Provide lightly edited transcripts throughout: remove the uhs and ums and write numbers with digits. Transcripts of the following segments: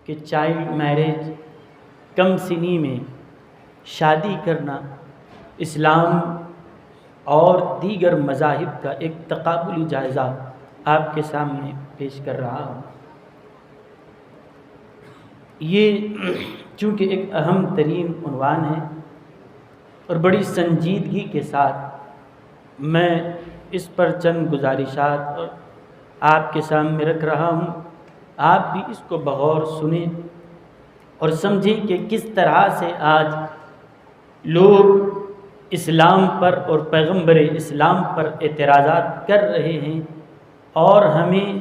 کہ child marriage کم سنی میں شادی کرنا اسلام اور دیگر مذاہب کا ایک تقابلی جائزہ آپ کے سامنے پیش کر رہا ہوں۔ یہ چونکہ ایک اہم ترین عنوان ہے اور بڑی سنجیدگی کے ساتھ میں اس پر چند گزارشات اور آپ کے سامنے رکھ رہا ہوں۔ آپ بھی اس کو بغور سنیں اور سمجھیں کہ کس طرح سے آج لوگ اسلام پر اور پیغمبر اسلام پر اعتراضات کر رہے ہیں، اور ہمیں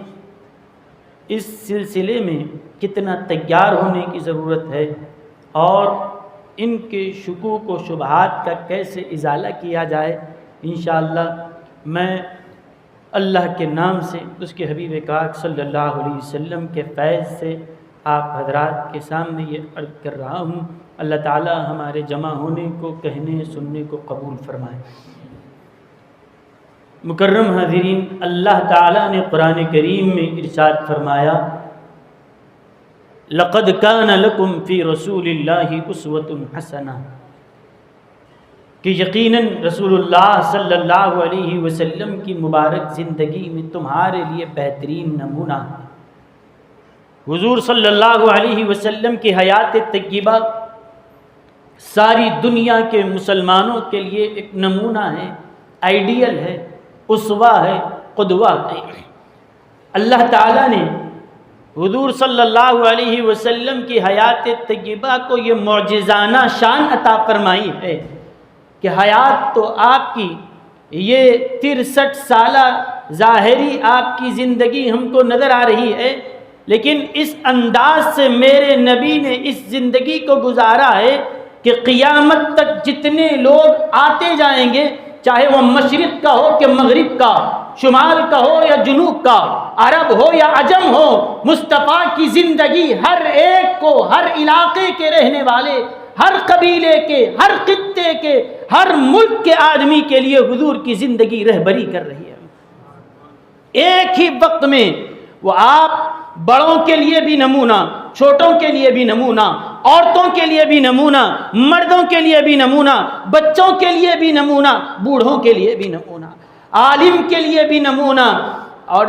اس سلسلے میں کتنا تیار ہونے کی ضرورت ہے اور ان کے شکوک و شبہات کا کیسے ازالہ کیا جائے۔ انشاءاللہ میں اللہ کے نام سے، اس کے حبیب پاک صلی اللہ علیہ وسلم کے فیض سے آپ حضرات کے سامنے یہ عرض کر رہا ہوں۔ اللہ تعالی ہمارے جمع ہونے کو، کہنے سننے کو قبول فرمائے۔ مکرم حاضرین، اللہ تعالی نے قرآن کریم میں ارشاد فرمایا، لَقَدْ كَانَ لَكُمْ فِي رَسُولِ اللَّهِ أُسْوَةٌ حَسَنَةٌ، کہ یقیناً رسول اللہ صلی اللہ علیہ وسلم کی مبارک زندگی میں تمہارے لیے بہترین نمونہ ہے۔ حضور صلی اللہ علیہ وسلم کی حیات طیبہ ساری دنیا کے مسلمانوں کے لیے ایک نمونہ ہے، آئیڈیل ہے، اسوہ ہے، قدوہ ہے۔ اللہ تعالیٰ نے حضور صلی اللہ علیہ وسلم کی حیات طیبہ کو یہ معجزانہ شان عطا فرمائی ہے کہ حیات تو آپ کی یہ 63 سالہ ظاہری آپ کی زندگی ہم کو نظر آ رہی ہے، لیکن اس انداز سے میرے نبی نے اس زندگی کو گزارا ہے کہ قیامت تک جتنے لوگ آتے جائیں گے، چاہے وہ مشرق کا ہو کہ مغرب کا، شمال کا ہو یا جنوب کا، عرب ہو یا عجم ہو، مصطفیٰ کی زندگی ہر ایک کو، ہر علاقے کے رہنے والے، ہر قبیلے کے، ہر خطے کے، ہر ملک کے آدمی کے لیے حضور کی زندگی رہبری کر رہی ہے۔ ایک ہی وقت میں وہ آپ بڑوں کے لیے بھی نمونہ، چھوٹوں کے لیے بھی نمونہ، عورتوں کے لیے بھی نمونہ، مردوں کے لیے بھی نمونہ، بچوں کے لیے بھی نمونہ، بوڑھوں کے لیے بھی نمونہ، عالم کے لیے بھی نمونہ، اور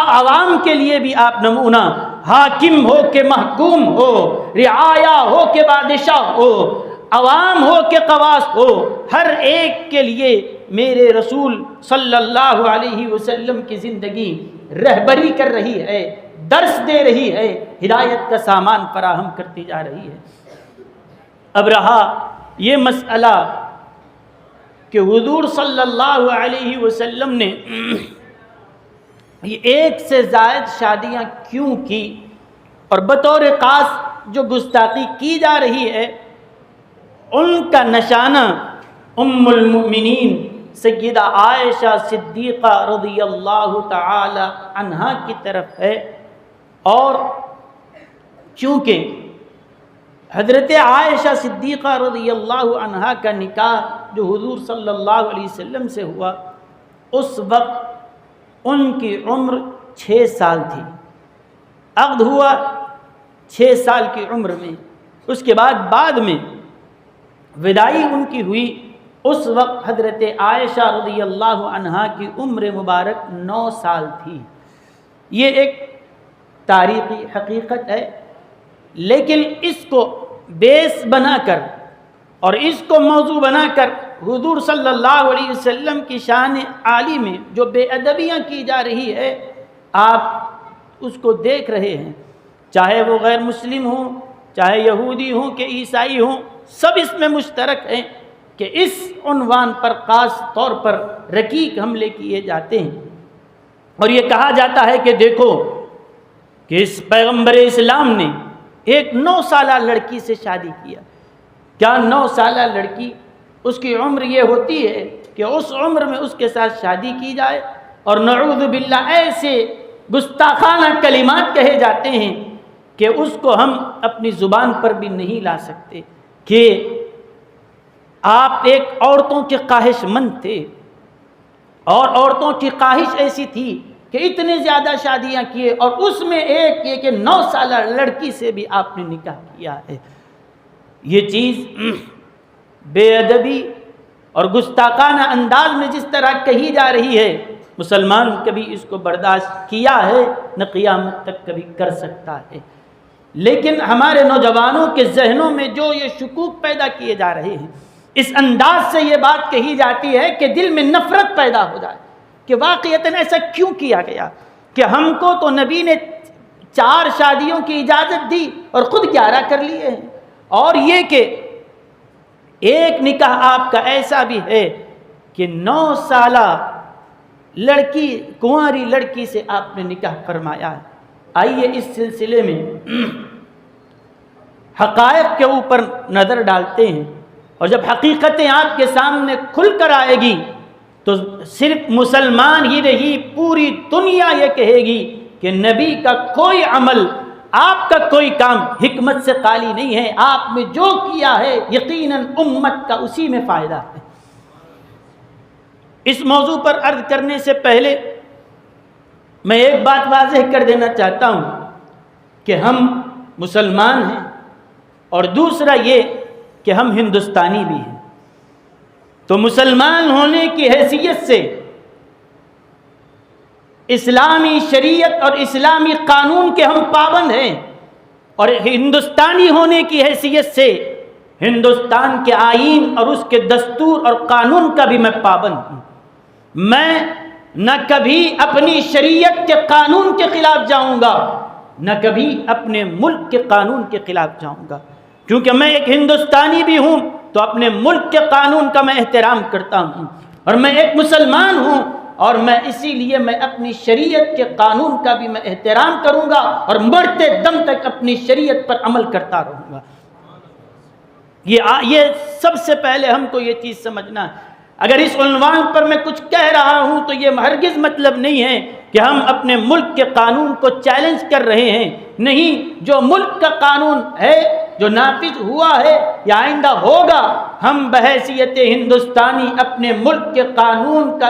عوام کے لیے بھی آپ نمونہ، حاکم ہو کہ محکوم ہو، رعایا ہو کہ بادشاہ ہو، عوام ہو کہ خواص ہو، ہر ایک کے لیے میرے رسول صلی اللہ علیہ وسلم کی زندگی رہبری کر رہی ہے، درس دے رہی ہے، ہدایت کا سامان فراہم کرتی جا رہی ہے۔ اب رہا یہ مسئلہ کہ حضور صلی اللہ علیہ وسلم نے یہ ایک سے زائد شادیاں کیوں کی، اور بطور خاص جو گستاخی کی جا رہی ہے ان کا نشانہ ام المؤمنین سیدہ عائشہ صدیقہ رضی اللہ تعالی عنہا کی طرف ہے۔ اور چونکہ حضرت عائشہ صدیقہ رضی اللہ عنہا کا نکاح جو حضور صلی اللہ علیہ وسلم سے ہوا، اس وقت ان کی عمر 6 سال تھی، عقد ہوا 6 سال کی عمر میں، اس کے بعد میں وداعی ان کی ہوئی، اس وقت حضرت عائشہ رضی اللہ عنہا کی عمر مبارک 9 سال تھی۔ یہ ایک تاریخی حقیقت ہے، لیکن اس کو بیس بنا کر اور اس کو موضوع بنا کر حضور صلی اللہ علیہ وسلم کی شان عالی میں جو بے ادبیاں کی جا رہی ہے، آپ اس کو دیکھ رہے ہیں، چاہے وہ غیر مسلم ہوں، چاہے یہودی ہوں کہ عیسائی ہوں، سب اس میں مشترک ہیں کہ اس عنوان پر خاص طور پر رقیق حملے کیے جاتے ہیں، اور یہ کہا جاتا ہے کہ دیکھو کہ اس پیغمبر اسلام نے ایک 9 سالہ لڑکی سے شادی کیا۔ کیا 9 سالہ لڑکی، اس کی عمر یہ ہوتی ہے کہ اس عمر میں اس کے ساتھ شادی کی جائے، اور نعوذ باللہ ایسے گستاخانہ کلمات کہے جاتے ہیں کہ اس کو ہم اپنی زبان پر بھی نہیں لا سکتے، کہ آپ ایک عورتوں کے خواہش مند تھے، اور عورتوں کی خواہش ایسی تھی کہ کہ اتنے زیادہ شادیاں کیے اور اس میں ایک یہ کہ 9 سالہ لڑکی سے بھی آپ نے نکاح کیا ہے. یہ چیز بے ادبی اور گستاخانہ انداز میں جس طرح کہی جا رہی ہے، مسلمان کبھی اس کو برداشت کیا ہے نہ قیامت تک کبھی کر سکتا ہے. لیکن ہمارے نوجوانوں کے ذہنوں میں جو یہ شکوک پیدا کیے جا رہے ہیں، اس انداز سے یہ بات کہی جاتی ہے کہ دل میں نفرت پیدا ہو جائے کہ واقعتاً ایسا کیوں کیا گیا کہ ہم کو تو نبی نے 4 شادیوں کی اجازت دی اور خود 11 کر لیے ہیں، اور یہ کہ ایک نکاح آپ کا ایسا بھی ہے کہ 9 سالہ لڑکی، کنواری لڑکی سے آپ نے نکاح فرمایا ہے. آئیے اس سلسلے میں حقائق کے اوپر نظر ڈالتے ہیں، اور جب حقیقتیں آپ کے سامنے کھل کر آئے گی تو صرف مسلمان ہی نہیں، پوری دنیا یہ کہے گی کہ نبی کا کوئی عمل، آپ کا کوئی کام حکمت سے خالی نہیں ہے. آپ نے جو کیا ہے یقیناً امت کا اسی میں فائدہ ہے. اس موضوع پر عرض کرنے سے پہلے میں ایک بات واضح کر دینا چاہتا ہوں کہ ہم مسلمان ہیں، اور دوسرا یہ کہ ہم ہندوستانی بھی ہیں. تو مسلمان ہونے کی حیثیت سے اسلامی شریعت اور اسلامی قانون کے ہم پابند ہیں، اور ہندوستانی ہونے کی حیثیت سے ہندوستان کے آئین اور اس کے دستور اور قانون کا بھی میں پابند ہوں. میں نہ کبھی اپنی شریعت کے قانون کے خلاف جاؤں گا، نہ کبھی اپنے ملک کے قانون کے خلاف جاؤں گا، کیونکہ میں ایک ہندوستانی بھی ہوں تو اپنے ملک کے قانون کا میں احترام کرتا ہوں، اور میں ایک مسلمان ہوں، اور میں اسی لیے میں اپنی شریعت کے قانون کا بھی میں احترام کروں گا، اور مرتے دم تک اپنی شریعت پر عمل کرتا رہوں گا. یہ سب سے پہلے ہم کو یہ چیز سمجھنا ہے. اگر اس عنوان پر میں کچھ کہہ رہا ہوں تو یہ ہرگز مطلب نہیں ہے کہ ہم اپنے ملک کے قانون کو چیلنج کر رہے ہیں. نہیں، جو ملک کا قانون ہے، جو نافذ ہوا ہے یا آئندہ ہوگا، ہم بحیثیت ہندوستانی اپنے ملک کے قانون کا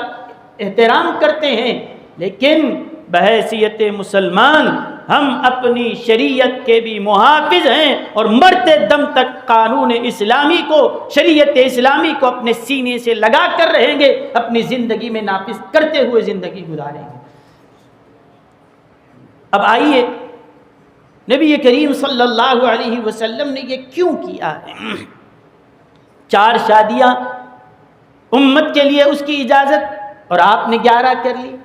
احترام کرتے ہیں، لیکن بحیثیت مسلمان ہم اپنی شریعت کے بھی محافظ ہیں، اور مرتے دم تک قانون اسلامی کو، شریعت اسلامی کو اپنے سینے سے لگا کر رہیں گے، اپنی زندگی میں نافذ کرتے ہوئے زندگی گزاریں گے. اب آئیے نبی کریم صلی اللہ علیہ وسلم نے یہ کیوں کیا ہے؟ 4 شادیاں امت کے لیے اس کی اجازت، اور آپ نے 11 کر لی،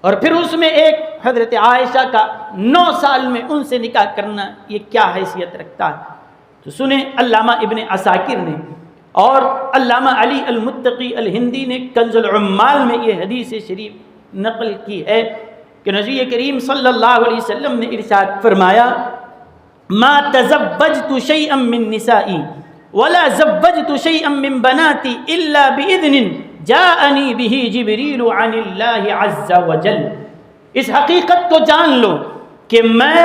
اور پھر اس میں ایک حضرت عائشہ کا 9 سال میں ان سے نکاح کرنا، یہ کیا حیثیت رکھتا ہے؟ تو سنیں، علامہ ابن عساکر نے اور علامہ علی المتقی الہندی نے کنز العمال میں یہ حدیث شریف نقل کی ہے کہ نبی کریم صلی اللہ علیہ وسلم نے ارشاد فرمایا: ما تزوجت شيئا من نسائي ولا زوجت شيئا من بناتي الا باذن جاءني به جبريل عن الله عز وجل. اس حقیقت کو جان لو کہ میں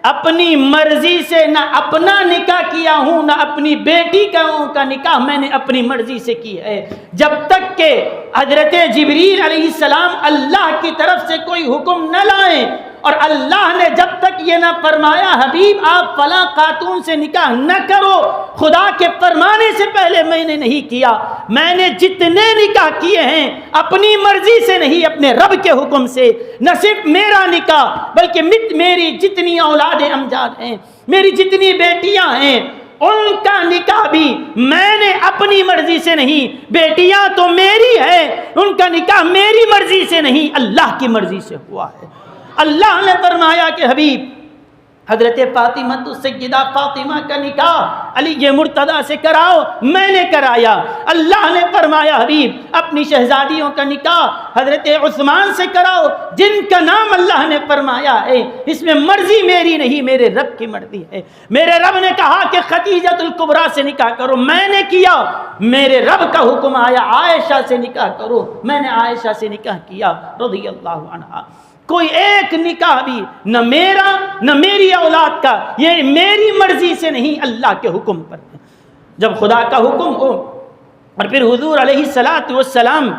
اپنی مرضی سے نہ اپنا نکاح کیا ہوں، نہ اپنی بیٹی کا نکاح میں نے اپنی مرضی سے کی ہے، جب تک کہ حضرت جبریل علیہ السلام اللہ کی طرف سے کوئی حکم نہ لائیں، اور اللہ نے جب تک یہ نہ فرمایا حبیب آپ فلاں خاتون سے نکاح نہ کرو، خدا کے فرمانے سے پہلے میں نے نہیں کیا. میں نے جتنے نکاح کیے ہیں اپنی مرضی سے نہیں، اپنے رب کے حکم سے. نہ صرف میرا نکاح بلکہ میری جتنی اولاد امجاد ہیں، میری جتنی بیٹیاں ہیں، ان کا نکاح بھی میں نے اپنی مرضی سے نہیں. بیٹیاں تو میری ہیں، ان کا نکاح میری مرضی سے نہیں، اللہ کی مرضی سے ہوا ہے. اللہ نے فرمایا کہ حبیب حضرت فاطمہ سیدہ فاطمہ کا نکاح علی مرتضیٰ سے کراؤ، میں نے کرایا. اللہ نے فرمایا حبیب اپنی شہزادیوں کا نکاح حضرت عثمان سے کراؤ، جن کا نام اللہ نے فرمایا ہے اس میں مرضی میری نہیں، میرے رب کی مرضی ہے. میرے رب نے کہا کہ خدیجہ الکبریٰ سے نکاح کرو، میں نے کیا. میرے رب کا حکم آیا عائشہ سے نکاح کرو، میں نے عائشہ سے نکاح کیا رضی اللہ عنہا. کوئی ایک نکاح بھی نہ میرا نہ میری اولاد کا، یہ میری مرضی سے نہیں، اللہ کے حکم پر. جب خدا کا حکم ہو، اور پھر حضور علیہ الصلاۃ والسلام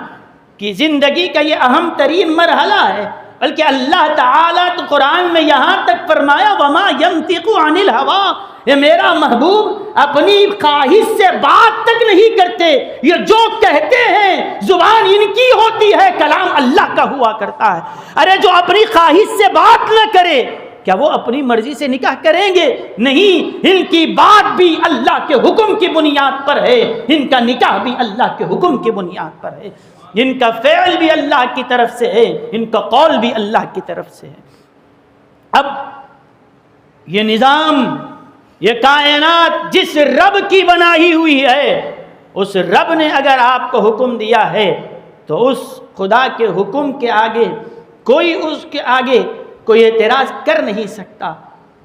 کی زندگی کا یہ اہم ترین مرحلہ ہے، بلکہ اللہ تعالیٰ تو قرآن میں یہاں تک فرمایا وما ینطق عن الہوا، یہ میرا محبوب اپنی خواہش سے بات تک نہیں کرتے، یہ جو کہتے ہیں زبان ان کی ہوتی ہے، کلام اللہ کا ہوا کرتا ہے۔ ارے جو اپنی خواہش سے بات نہ کرے، کیا وہ اپنی مرضی سے نکاح کریں گے؟ نہیں، ان کی بات بھی اللہ کے حکم کی بنیاد پر ہے، ان کا نکاح بھی اللہ کے حکم کی بنیاد پر ہے، ان کا فعل بھی اللہ کی طرف سے ہے، ان کا قول بھی اللہ کی طرف سے ہے۔ اب یہ نظام، یہ کائنات جس رب کی بنائی ہوئی ہے، اس رب نے اگر آپ کو حکم دیا ہے تو اس خدا کے حکم کے آگے کوئی اس کے آگے کوئی اعتراض کر نہیں سکتا،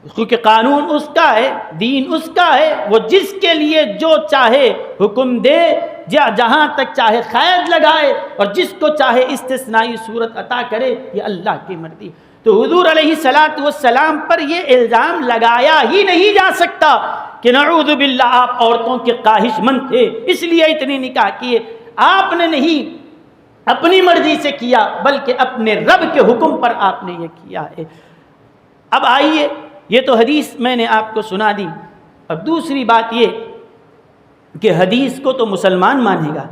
کیونکہ قانون اس کا ہے، دین اس کا ہے، وہ جس کے لیے جو چاہے حکم دے، جہاں تک چاہے قید لگائے اور جس کو چاہے استثنائی صورت عطا کرے، یہ اللہ کی مرضی۔ تو حضور علیہ السلام پر یہ الزام لگایا ہی نہیں جا سکتا کہ نعوذ باللہ آپ عورتوں کے خواہش مند تھے اس لیے اتنے نکاح کیے۔ آپ نے نہیں اپنی مرضی سے کیا، بلکہ اپنے رب کے حکم پر آپ نے یہ کیا ہے۔ اب آئیے، یہ تو حدیث میں نے آپ کو سنا دی، اب دوسری بات یہ کہ حدیث کو تو مسلمان مانے گا،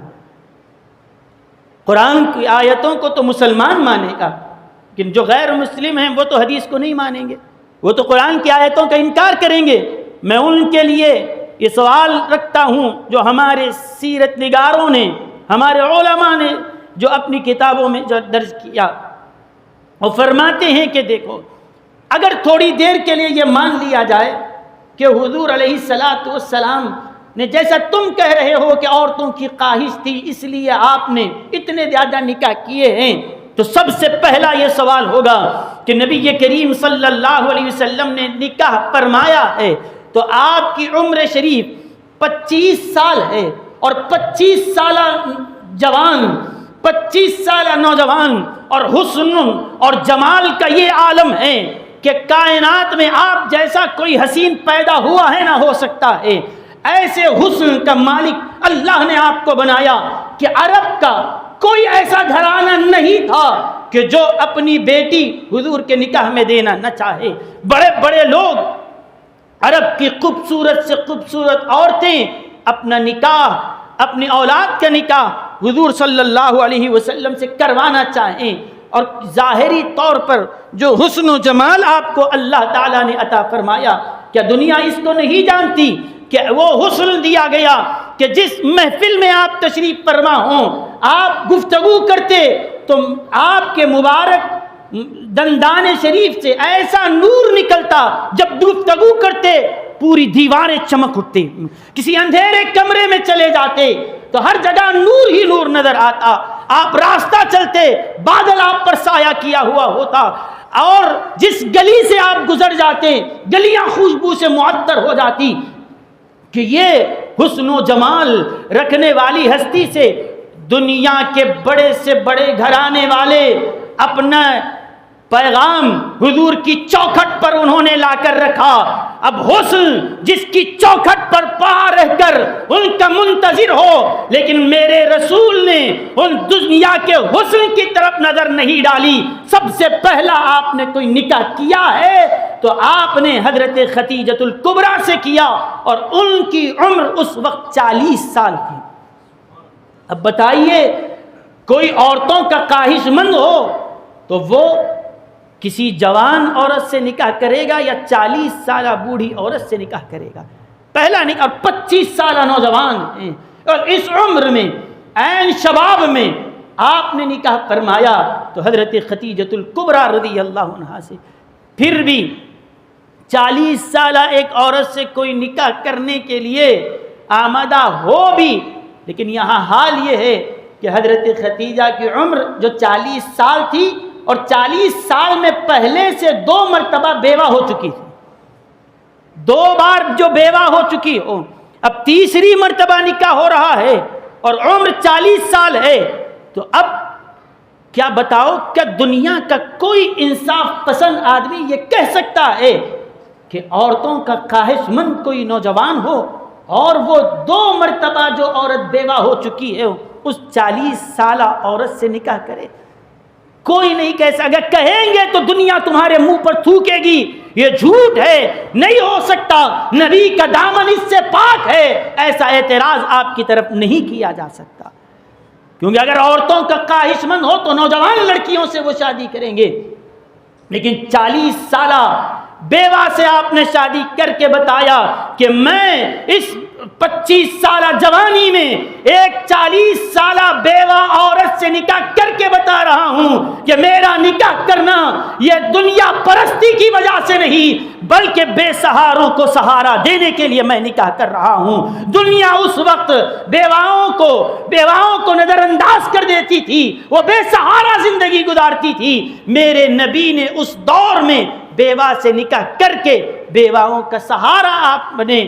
قرآن کی آیتوں کو تو مسلمان مانے گا، لیکن جو غیر مسلم ہیں وہ تو حدیث کو نہیں مانیں گے، وہ تو قرآن کی آیتوں کا انکار کریں گے۔ میں ان کے لیے یہ سوال رکھتا ہوں جو ہمارے سیرت نگاروں نے، ہمارے علماء نے جو اپنی کتابوں میں جو درج کیا، وہ فرماتے ہیں کہ دیکھو، اگر تھوڑی دیر کے لیے یہ مان لیا جائے کہ حضور علیہ السلام نے جیسا تم کہہ رہے ہو کہ عورتوں کی خواہش تھی اس لیے آپ نے اتنے زیادہ نکاح کیے ہیں، تو سب سے پہلا یہ سوال ہوگا کہ نبی کریم صلی اللہ علیہ وسلم نے نکاح فرمایا ہے تو آپ کی عمر شریف 25 سال ہے، اور 25 سالہ جوان، 25 سالہ نوجوان اور حسن اور جمال کا یہ عالم ہے کہ کائنات میں آپ جیسا کوئی حسین پیدا ہوا ہے نہ ہو سکتا ہے۔ ایسے حسن کا مالک اللہ نے آپ کو بنایا کہ عرب کا کوئی ایسا گھرانہ نہیں تھا کہ جو اپنی بیٹی حضور کے نکاح میں دینا نہ چاہے۔ بڑے بڑے لوگ، عرب کی خوبصورت سے خوبصورت عورتیں اپنا نکاح، اپنی اولاد کا نکاح حضور صلی اللہ علیہ وسلم سے کروانا چاہیں، اور ظاہری طور پر جو حسن و جمال آپ کو اللہ تعالیٰ نے عطا فرمایا، کیا دنیا اس کو نہیں جانتی کہ وہ حسن دیا گیا کہ جس محفل میں آپ تشریف فرما ہوں، آپ گفتگو کرتے تو آپ کے مبارک دندان شریف سے ایسا نور نکلتا، جب گفتگو کرتے پوری دیواریں چمک اٹھتی، کسی اندھیرے کمرے میں چلے جاتے تو ہر جگہ نور ہی نور نظر آتا، آپ راستہ چلتے بادل آپ پر سایہ کیا ہوا ہوتا، اور جس گلی سے آپ گزر جاتے گلیاں خوشبو سے معطر ہو جاتی کہ یہ حسن و جمال رکھنے والی ہستی سے دنیا کے بڑے سے بڑے گھرانے والے اپنا پیغام حضور کی چوکھٹ پر انہوں نے لا کر رکھا۔ اب حسن جس کی چوکھٹ پر پا رہ کر ان کا منتظر ہو، لیکن میرے رسول نے ان دنیا کے حسن کی طرف نظر نہیں ڈالی، سب سے پہلا آپ نے کوئی نکاح کیا ہے تو آپ نے حضرت خدیجۃ الکبریٰ سے کیا، اور ان کی عمر اس وقت 40 سال تھی۔ اب بتائیے، کوئی عورتوں کا خواہش مند ہو تو وہ کسی جوان عورت سے نکاح کرے گا یا 40 سالہ بوڑھی عورت سے نکاح کرے گا؟ پہلا نکاح، اور 25 سالہ نوجوان ہیں، اور اس عمر میں عین شباب میں آپ نے نکاح فرمایا تو حضرت خدیجۃ الکبریٰ رضی اللہ عنہا سے۔ پھر بھی 40 سالہ ایک عورت سے کوئی نکاح کرنے کے لیے آمادہ ہو بھی، لیکن یہاں حال یہ ہے کہ حضرت خدیجہ کی عمر جو 40 سال تھی، اور 40 سال میں پہلے سے 2 مرتبہ بیوہ ہو چکی تھی، 2 بار جو بیوہ ہو چکی ہو، اب تیسری مرتبہ نکاح ہو رہا ہے اور عمر 40 سال ہے، تو اب کیا بتاؤ، کیا دنیا کا کوئی انصاف پسند آدمی یہ کہہ سکتا ہے کہ عورتوں کا خواہش مند کوئی نوجوان ہو اور وہ 2 مرتبہ جو عورت بیوہ ہو چکی ہے اس 40 سالہ عورت سے نکاح کرے؟ کوئی نہیں کہہ سکتا. اگر کہیں گے تو دنیا تمہارے منہ پر تھوکے گی, یہ جھوٹ ہے, نہیں ہو سکتا, نبی کا دامن اس سے پاک ہے. ایسا اعتراض آپ کی طرف نہیں کیا جا سکتا, کیونکہ اگر عورتوں کا خواہش مند ہو تو نوجوان لڑکیوں سے وہ شادی کریں گے. لیکن 40 سالہ بیوہ سے آپ نے شادی کر کے بتایا کہ میں اس 25 سالہ جوانی میں ایک 40 سالہ بیوہ عورت سے نکاح کر کے بتا رہا ہوں کہ میرا نکاح کرنا یہ دنیا پرستی کی وجہ سے نہیں, بلکہ بے سہاروں کو سہارا دینے کے لیے میں نکاح کر رہا ہوں. دنیا اس وقت بیواؤں کو نظر انداز کر دیتی تھی, وہ بے سہارا زندگی گزارتی تھی. میرے نبی نے اس دور میں بیوہ سے نکاح کر کے بیواؤں کا سہارا آپ بنے,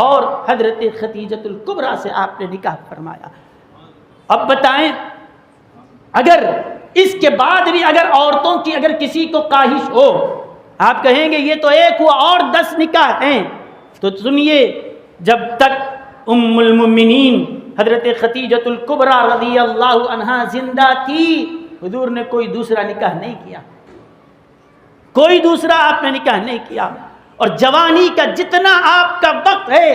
اور حضرت خدیجۃ الکبریٰ سے آپ نے نکاح فرمایا. اب بتائیں, اگر اس کے بعد بھی اگر عورتوں کی اگر کسی کو خواہش ہو, آپ کہیں گے یہ تو ایک ہوا اور 10 نکاح ہیں, تو سنیے, جب تک ام المؤمنین حضرت خدیجۃ الکبریٰ رضی اللہ عنہا زندہ تھی, حضور نے کوئی دوسرا نکاح نہیں کیا, کوئی دوسرا آپ نے نکاح نہیں کیا. اور جوانی کا جتنا آپ کا وقت ہے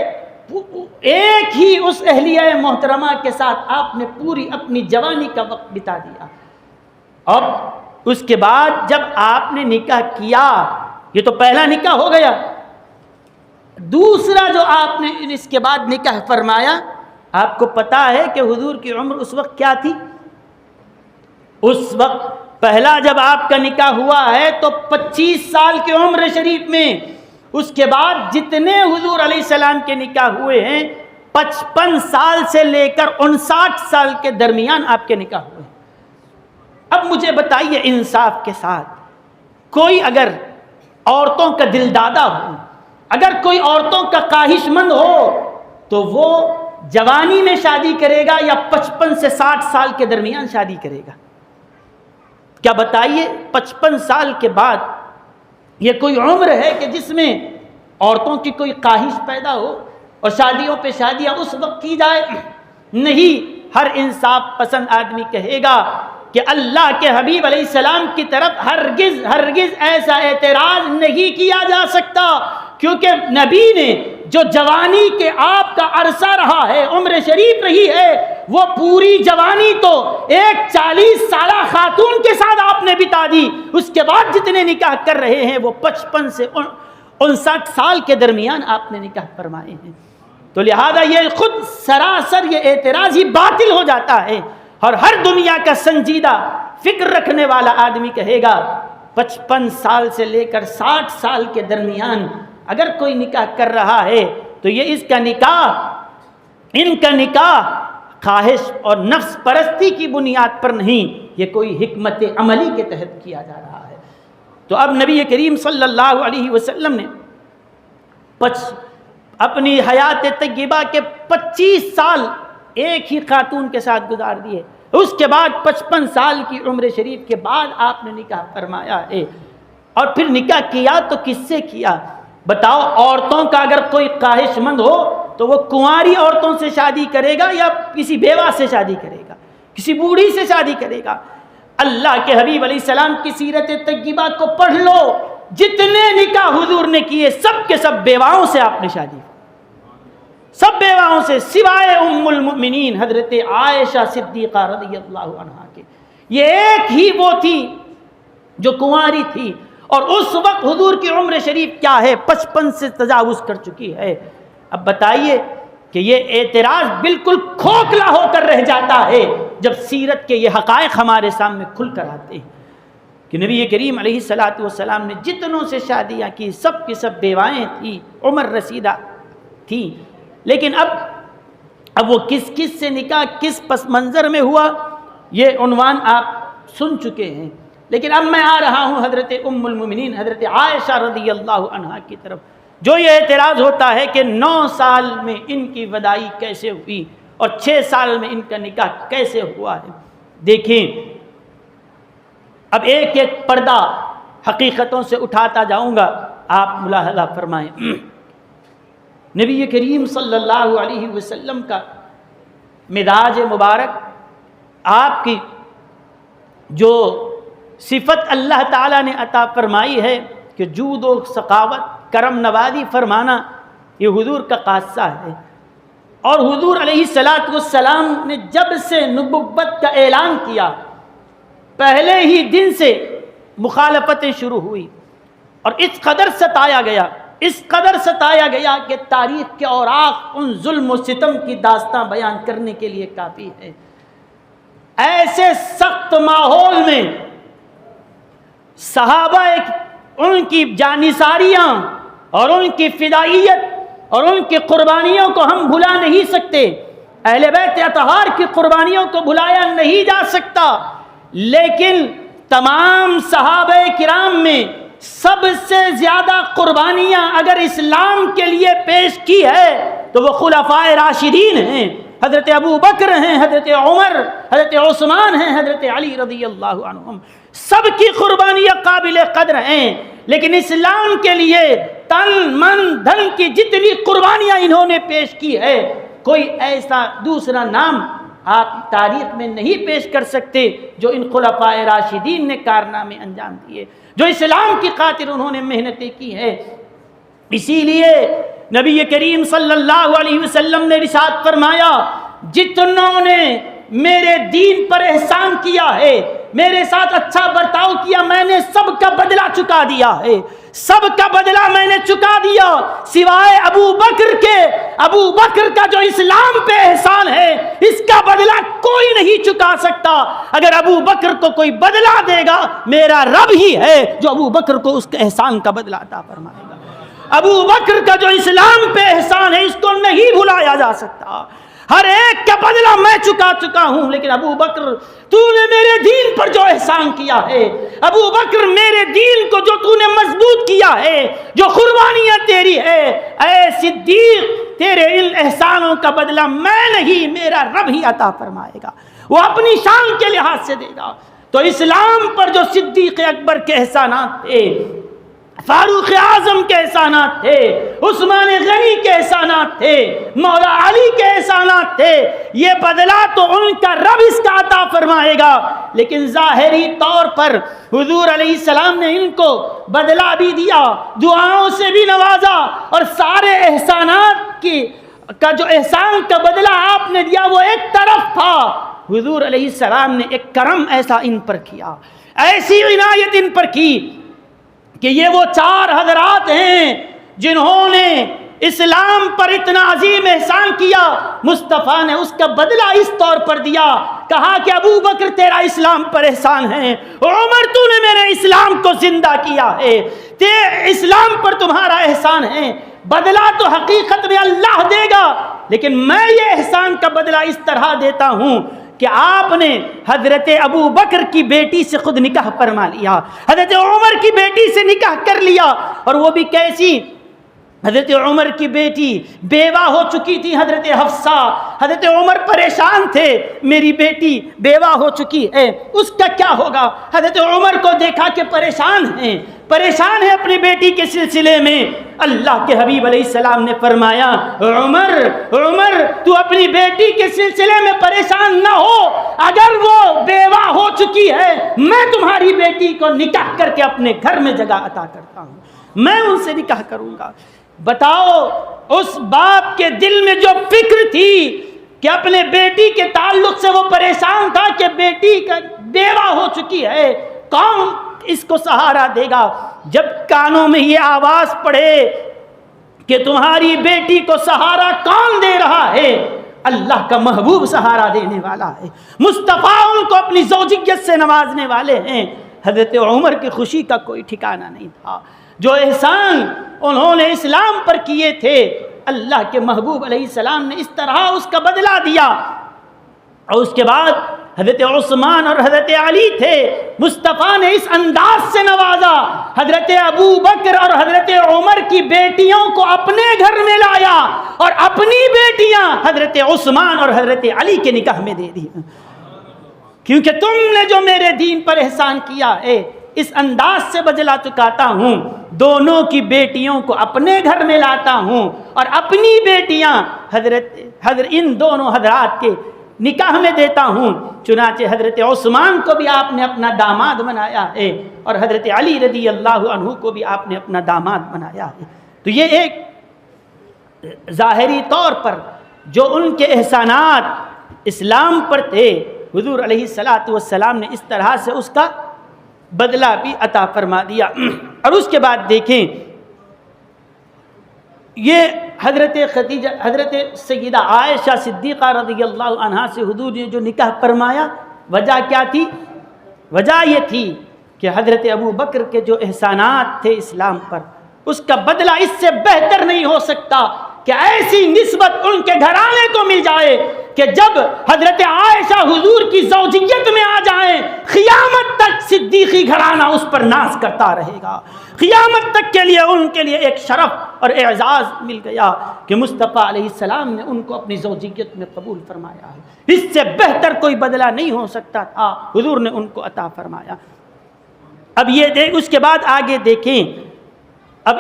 ایک ہی اس اہلیہ محترمہ کے ساتھ آپ نے پوری اپنی جوانی کا وقت بتا دیا. اب اس کے بعد جب آپ نے نکاح کیا, یہ تو پہلا نکاح ہو گیا, دوسرا جو آپ نے اس کے بعد نکاح فرمایا, آپ کو پتا ہے کہ حضور کی عمر اس وقت کیا تھی؟ اس وقت پہلا جب آپ کا نکاح ہوا ہے تو 25 سال کی عمر شریف میں, اس کے بعد جتنے حضور علیہ السلام کے نکاح ہوئے ہیں 55 سال سے لے کر 59 سال کے درمیان آپ کے نکاح ہوئے. اب مجھے بتائیے انصاف کے ساتھ, کوئی اگر عورتوں کا دل دادا ہو, اگر کوئی عورتوں کا خواہش مند ہو, تو وہ جوانی میں شادی کرے گا یا 55 سے 60 سال کے درمیان شادی کرے گا؟ کیا بتائیے 55 سال کے بعد یہ کوئی عمر ہے کہ جس میں عورتوں کی کوئی خواہش پیدا ہو اور شادیوں پہ شادیاں اس وقت کی جائے؟ نہیں. ہر انصاف پسند آدمی کہے گا کہ اللہ کے حبیب علیہ السلام کی طرف ہرگز ایسا اعتراض نہیں کیا جا سکتا, کیونکہ نبی نے جو جوانی کے آپ کا عرصہ رہا ہے, عمر شریف رہی ہے, وہ پوری جوانی تو ایک 40 سالہ خاتون کے ساتھ آپ نے بتا دی. اس کے بعد جتنے نکاح کر رہے ہیں وہ 55 سے 59 سال کے درمیان آپ نے نکاح فرمائے ہیں. تو لہذا یہ خود سراسر یہ اعتراض ہی باطل ہو جاتا ہے. اور ہر دنیا کا سنجیدہ فکر رکھنے والا آدمی کہے گا 55 سال سے لے کر 60 سال کے درمیان اگر کوئی نکاح کر رہا ہے تو یہ ان کا نکاح خواہش اور نفس پرستی کی بنیاد پر نہیں, یہ کوئی حکمت عملی کے تحت کیا جا رہا ہے. تو اب نبی کریم صلی اللہ علیہ وسلم نے اپنی حیات طیبہ کے 25 سال ایک ہی خاتون کے ساتھ گزار دیے. اس کے بعد 55 سال کی عمر شریف کے بعد آپ نے نکاح فرمایا ہے. اور پھر نکاح کیا تو کس سے کیا؟ بتاؤ, عورتوں کا اگر کوئی خواہش مند ہو تو وہ کنواری عورتوں سے شادی کرے گا یا کسی بیوہ سے شادی کرے گا, کسی بوڑھی سے شادی کرے گا؟ اللہ کے حبیب علیہ السلام کی سیرت طیبہ کو پڑھ لو, جتنے نکاح حضور نے کیے سب کے سب بیواؤں سے آپ نے شادی, سب بیواؤں سے سوائے ام المؤمنین حضرت عائشہ صدیقہ رضی اللہ عنہا کے. یہ ایک ہی وہ تھی جو کنواری تھی, اور اس وقت حضور کی عمر شریف کیا ہے؟ 55 سے تجاوز کر چکی ہے. اب بتائیے کہ یہ اعتراض بالکل کھوکھلا ہو کر رہ جاتا ہے جب سیرت کے یہ حقائق ہمارے سامنے کھل کر آتے ہیں کہ نبی کریم علیہ الصلوۃ والسلام نے جتنوں سے شادیاں کی سب کی سب بیوائیں تھیں, عمر رسیدہ تھی. لیکن اب وہ کس کس سے نکاح کس پس منظر میں ہوا یہ عنوان آپ سن چکے ہیں. لیکن اب میں آ رہا ہوں حضرت ام المؤمنین حضرت عائشہ رضی اللہ عنہا کی طرف, جو یہ اعتراض ہوتا ہے کہ 9 سال میں ان کی وداعی کیسے ہوئی اور 6 سال میں ان کا نکاح کیسے ہوا ہے. دیکھیں, اب ایک ایک پردہ حقیقتوں سے اٹھاتا جاؤں گا, آپ ملاحظہ فرمائیں. نبی کریم صلی اللہ علیہ وسلم کا مزاج مبارک, آپ کی جو صفت اللہ تعالیٰ نے عطا فرمائی ہے کہ جود و سخاوت، کرم نوازی فرمانا، یہ حضور کا خاصہ ہے۔ اور حضور علیہ السلام نے جب سے نبوت کا اعلان کیا، پہلے ہی دن سے مخالفتیں شروع ہوئی، اور اس قدر ستایا گیا کہ تاریخ کے اوراق ان ظلم و ستم کی داستاں بیان کرنے کے لیے کافی ہے۔ ایسے سخت ماحول میں صحابہ ان کی جانثاریاں اور ان کی فدائیت اور ان کی قربانیوں کو ہم بھلا نہیں سکتے، اہل بیت اطہار کی قربانیوں کو بھلایا نہیں جا سکتا، لیکن تمام صحابہ کرام میں سب سے زیادہ قربانیاں اگر اسلام کے لیے پیش کی ہے تو وہ خلفائے راشدین ہیں، حضرت ابو بکر ہیں، حضرت عمر، حضرت عثمان ہیں، حضرت علی رضی اللہ عنہم۔ سب کی قربانیاں قابل قدر ہیں، لیکن اسلام کے لیے تن من دھن کی جتنی قربانیاں انہوں نے پیش کی ہے، کوئی ایسا دوسرا نام آپ تاریخ میں نہیں پیش کر سکتے جو ان خلفائے راشدین نے کارنامے انجام دیے، جو اسلام کی خاطر انہوں نے محنتیں کی ہیں۔ اسی لیے نبی کریم صلی اللہ علیہ وسلم نے ارشاد فرمایا، جتنوں نے میرے دین پر احسان کیا ہے، میرے ساتھ اچھا برتاؤ کیا، میں نے سب کا بدلہ چکا دیا ہے، سب کا بدلہ میں نے چکا دیا، سوائے ابو بکر کے۔ ابو بکر کا جو اسلام پہ احسان ہے، اس کا بدلہ کوئی نہیں چکا سکتا۔ اگر ابو بکر کو کوئی بدلہ دے گا، میرا رب ہی ہے جو ابو بکر کو اس کے احسان کا بدلہ عطا فرمائے گا۔ ابو بکر کا جو اسلام پہ احسان ہے، اس کو نہیں بھلایا جا سکتا۔ ہر ایک کا بدلہ میں چکا ہوں، لیکن ابو بکر تو نے میرے دین پر جو احسان کیا ہے، ابو بکر میرے دین کو جو تو نے مضبوط کیا ہے، جو قربانیاں تیری ہے، اے صدیق تیرے ان احسانوں کا بدلہ میں نہیں، میرا رب ہی عطا فرمائے گا، وہ اپنی شان کے لحاظ سے دے گا۔ تو اسلام پر جو صدیق اکبر کے احسانات تھے، فاروق اعظم کے احسانات تھے، عثمان غنی کے احسانات تھے، مولا علی کے احسانات تھے، یہ بدلہ تو ان کا رب اس کا عطا فرمائے گا، لیکن ظاہری طور پر حضور علیہ السلام نے ان کو بدلہ بھی دیا، دعاؤں سے بھی نوازا، اور سارے احسانات کا جو احسان کا بدلہ آپ نے دیا وہ ایک طرف تھا، حضور علیہ السلام نے ایک کرم ایسا ان پر کیا، ایسی عنایت ان پر کی کہ یہ وہ چار حضرات ہیں جنہوں نے اسلام پر اتنا عظیم احسان کیا، مصطفیٰ نے اس کا بدلہ اس طور پر دیا، کہا کہ ابو بکر تیرا اسلام پر احسان ہے، عمر تو نے میرے اسلام کو زندہ کیا ہے، اسلام پر تمہارا احسان ہے، بدلہ تو حقیقت میں اللہ دے گا، لیکن میں یہ احسان کا بدلہ اس طرح دیتا ہوں کہ آپ نے حضرت ابو بکر کی بیٹی سے خود نکاح فرما لیا، حضرت عمر کی بیٹی سے نکاح کر لیا، اور وہ بھی کیسی؟ حضرت عمر کی بیٹی بیوہ ہو چکی تھی، حضرت حفصہ، حضرت عمر پریشان تھے، میری بیٹی بیوہ ہو چکی ہے، اس کا کیا ہوگا؟ حضرت عمر کو دیکھا کہ پریشان ہیں اپنی بیٹی کے سلسلے میں، اللہ کے حبیب علیہ السلام نے فرمایا، عمر تو اپنی بیٹی کے سلسلے میں پریشان نہ ہو، اگر وہ بیوہ ہو چکی ہے میں تمہاری بیٹی کو نکاح کر کے اپنے گھر میں جگہ عطا کرتا ہوں، میں ان سے نکاح کروں گا۔ بتاؤ اس باپ کے دل میں جو فکر تھی کہ اپنے بیٹی کے تعلق سے وہ پریشان تھا کہ بیٹی کا بیوہ ہو چکی ہے، کون اس کو سہارا دے گا؟ جب کانوں میں یہ آواز پڑے کہ تمہاری بیٹی کو سہارا کون دے رہا ہے؟ اللہ کا محبوب سہارا دینے والا ہے، مصطفیٰ ان کو اپنی زوجیت سے نوازنے والے ہیں۔ حضرت عمر کی خوشی کا کوئی ٹھکانہ نہیں تھا، جو احسان انہوں نے اسلام پر کیے تھے، اللہ کے محبوب علیہ السلام نے اس طرح اس کا بدلہ دیا۔ اور اس کے بعد حضرت عثمان اور حضرت علی تھے، مصطفیٰ نے اس انداز سے نوازا، حضرت ابو بکر اور حضرت عمر کی بیٹیوں کو اپنے گھر میں لایا اور اپنی بیٹیاں حضرت عثمان اور حضرت علی کے نکاح میں دے دی، کیونکہ تم نے جو میرے دین پر احسان کیا ہے اس انداز سے بدلہ چکاتا ہوں، دونوں کی بیٹیوں کو اپنے گھر میں لاتا ہوں، اور اپنی بیٹیاں ان دونوں حضرات کے نکاح میں دیتا ہوں۔ چنانچہ حضرت عثمان کو بھی آپ نے اپنا داماد بنایا ہے اور حضرت علی رضی اللہ عنہ کو بھی آپ نے اپنا داماد بنایا ہے۔ تو یہ ایک ظاہری طور پر جو ان کے احسانات اسلام پر تھے، حضور علیہ الصلاۃ والسلام نے اس طرح سے اس کا بدلہ بھی عطا فرما دیا۔ اور اس کے بعد دیکھیں یہ حضرت سیدہ عائشہ صدیقہ رضی اللہ عنہا سے حضور نے جو نکاح فرمایا، وجہ کیا تھی؟ وجہ یہ تھی کہ حضرت ابو بکر کے جو احسانات تھے اسلام پر، اس کا بدلہ اس سے بہتر نہیں ہو سکتا کہ ایسی نسبت ان کے گھرانے کو مل جائے کہ جب حضرت عائشہ حضور کی زوجیت میں آ جائیں، قیامت تک صدیقی گھرانہ اس پر ناز کرتا رہے گا۔ قیامت تک کے لیے ان کے لیے ایک شرف اور اعزاز مل گیا کہ مصطفیٰ علیہ السلام نے ان کو اپنی زوجیت میں قبول فرمایا ہے۔ اس سے بہتر کوئی بدلہ نہیں ہو سکتا تھا، حضور نے ان کو عطا فرمایا۔ اب یہ اس کے بعد آگے دیکھیں، اب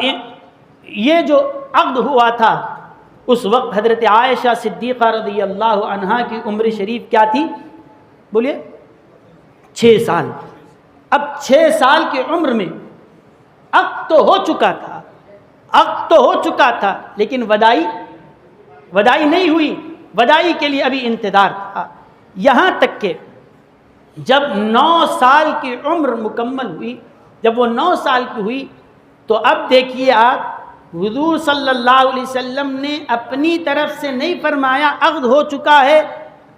یہ جو عقد ہوا تھا اس وقت حضرت عائشہ صدیقہ رضی اللہ عنہا کی عمر شریف کیا تھی؟ بولیے 6 سال۔ اب 6 سال کی عمر میں عقد تو ہو چکا تھا لیکن ودائی نہیں ہوئی، ودائی کے لیے ابھی انتظار تھا، یہاں تک کہ جب 9 سال کی عمر مکمل ہوئی، جب وہ 9 سال کی ہوئی تو اب دیکھیے آپ، حضور صلی اللہ علیہ وسلم نے اپنی طرف سے نہیں فرمایا عقد ہو چکا ہے،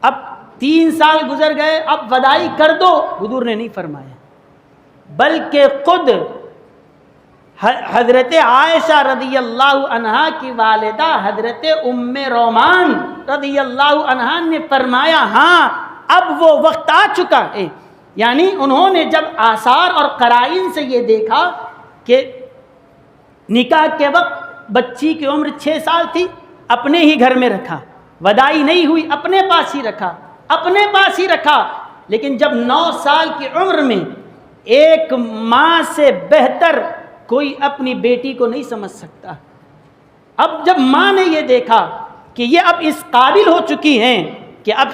اب 3 سال گزر گئے اب ودائی کر دو، حضور نے نہیں فرمایا، بلکہ خود حضرت عائشہ رضی اللہ عنہا کی والدہ حضرت ام رومان رضی اللہ عنہا نے فرمایا ہاں اب وہ وقت آ چکا ہے۔ یعنی انہوں نے جب آثار اور قرائن سے یہ دیکھا کہ نکاح کے وقت بچی کی عمر 6 سال تھی، اپنے ہی گھر میں رکھا، ودائی نہیں ہوئی، اپنے پاس ہی رکھا، لیکن جب 9 سال کی عمر میں ایک ماں سے بہتر کوئی اپنی بیٹی کو نہیں سمجھ سکتا۔ اب جب ماں نے یہ دیکھا کہ یہ اب اس قابل ہو چکی ہیں کہ اب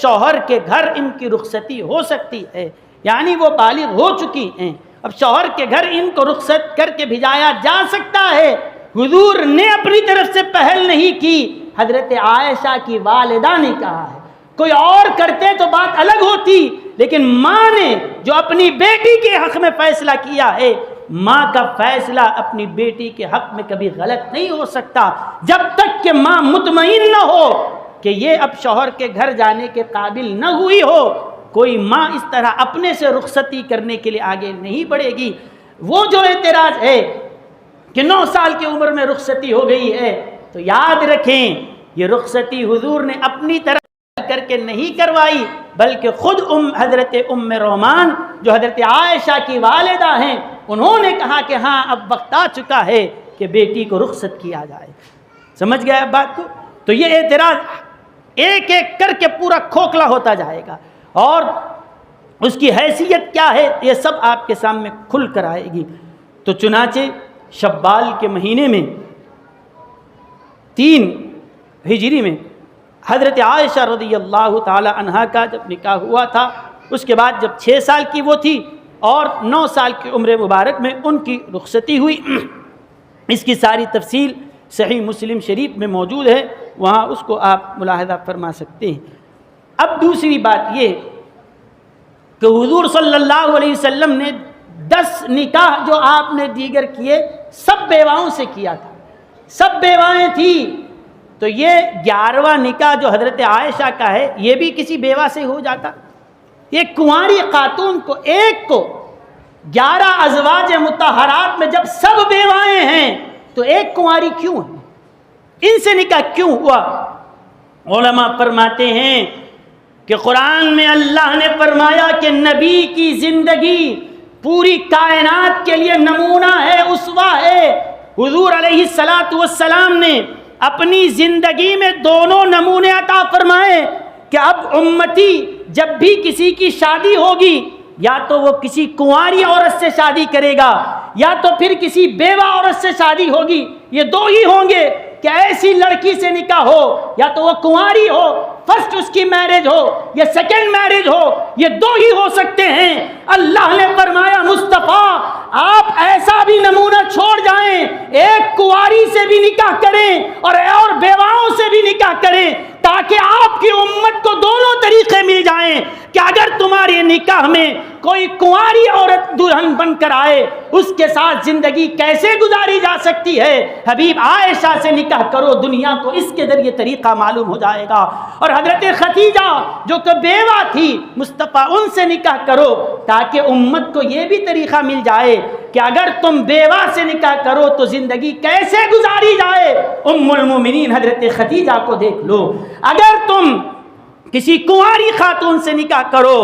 شوہر کے گھر ان کی رخصتی ہو سکتی ہے، یعنی وہ بالغ ہو چکی ہیں، اب شوہر کے گھر ان کو رخصت کر کے بھیجایا جا سکتا ہے، حضور نے اپنی طرف سے پہل نہیں کی، حضرت عائشہ کی والدہ نے کہا ہے۔ کوئی اور کرتے تو بات الگ ہوتی، لیکن ماں نے جو اپنی بیٹی کے حق میں فیصلہ کیا ہے، ماں کا فیصلہ اپنی بیٹی کے حق میں کبھی غلط نہیں ہو سکتا جب تک کہ ماں مطمئن نہ ہو کہ یہ اب شوہر کے گھر جانے کے قابل نہ ہوئی ہو۔ کوئی ماں اس طرح اپنے سے رخصتی کرنے کے لیے آگے نہیں بڑھے گی۔ وہ جو اعتراض ہے کہ 9 سال کی عمر میں رخصتی ہو گئی ہے، تو یاد رکھیں یہ رخصتی حضور نے اپنی طرف کر کے نہیں کروائی، بلکہ خود حضرت ام رومان جو حضرت عائشہ کی والدہ ہیں، انہوں نے کہا کہ ہاں اب وقت آ چکا ہے کہ بیٹی کو رخصت کیا جائے۔ سمجھ گیا اب بات کو؟ تو یہ اعتراض ایک ایک کر کے پورا کھوکھلا ہوتا جائے گا، اور اس کی حیثیت کیا ہے یہ سب آپ کے سامنے کھل کر آئے گی۔ تو چنانچہ شوال کے مہینے میں 3 ہجری میں حضرت عائشہ رضی اللہ تعالی عنہا کا جب نکاح ہوا تھا، اس کے بعد جب 6 سال کی وہ تھی اور 9 سال کی عمر مبارک میں ان کی رخصتی ہوئی۔ اس کی ساری تفصیل صحیح مسلم شریف میں موجود ہے، وہاں اس کو آپ ملاحظہ فرما سکتے ہیں۔ اب دوسری بات یہ کہ حضور صلی اللہ علیہ وسلم نے 10 نکاح جو آپ نے دیگر کیے سب بیواؤں سے کیا تھا، سب بیوائیں تھیں، تو یہ 11واں نکاح جو حضرت عائشہ کا ہے یہ بھی کسی بیوہ سے ہو جاتا۔ یہ کنواری خاتون کو ایک کو 11 ازواج مطہرات میں جب سب بیوائیں ہیں تو ایک کنواری کیوں ہے؟ ان سے نکاح کیوں ہوا؟ علماء فرماتے ہیں کہ قرآن میں اللہ نے فرمایا کہ نبی کی زندگی پوری کائنات کے لیے نمونہ ہے، اسوہ ہے۔ حضور علیہ السلام نے اپنی زندگی میں دونوں نمونے عطا فرمائے کہ اب امتی جب بھی کسی کی شادی ہوگی یا تو وہ کسی کنواری عورت سے شادی کرے گا یا تو پھر کسی بیوہ عورت سے شادی ہوگی، یہ 2 ہی ہوں گے کہ ایسی لڑکی سے نکاح ہو یا تو وہ کنواری ہو فرسٹ اس کی میرج ہو یا سیکنڈ میرج ہو، یہ دو ہی ہو سکتے ہیں۔ اللہ نے فرمایا مصطفیٰ آپ ایسا بھی نمونہ چھوڑ جائیں، ایک کنواری سے بھی نکاح کریں اور بیواؤں سے بھی نکاح کریں، تاکہ آپ کی امت کو دونوں طریقے مل جائیں کہ اگر تمہارے نکاح میں کوئی کنواری عورت دلہن بن کر آئے، اس کے ساتھ زندگی کیسے گزاری جا سکتی ہے، حبیب عائشہ سے نکاح کرو، دنیا کو اس کے ذریعے طریقہ معلوم ہو جائے گا۔ اور حضرت خدیجہ جو کہ بیوہ تھی مصطفیٰ، ان سے نکاح کرو تاکہ امت کو یہ بھی طریقہ مل جائے کہ اگر تم بیوہ سے نکاح کرو تو زندگی کیسے گزاری جائے۔ ام المومنین حضرت خدیجہ کو دیکھ لو، اگر تم کسی کنواری خاتون سے نکاح کرو،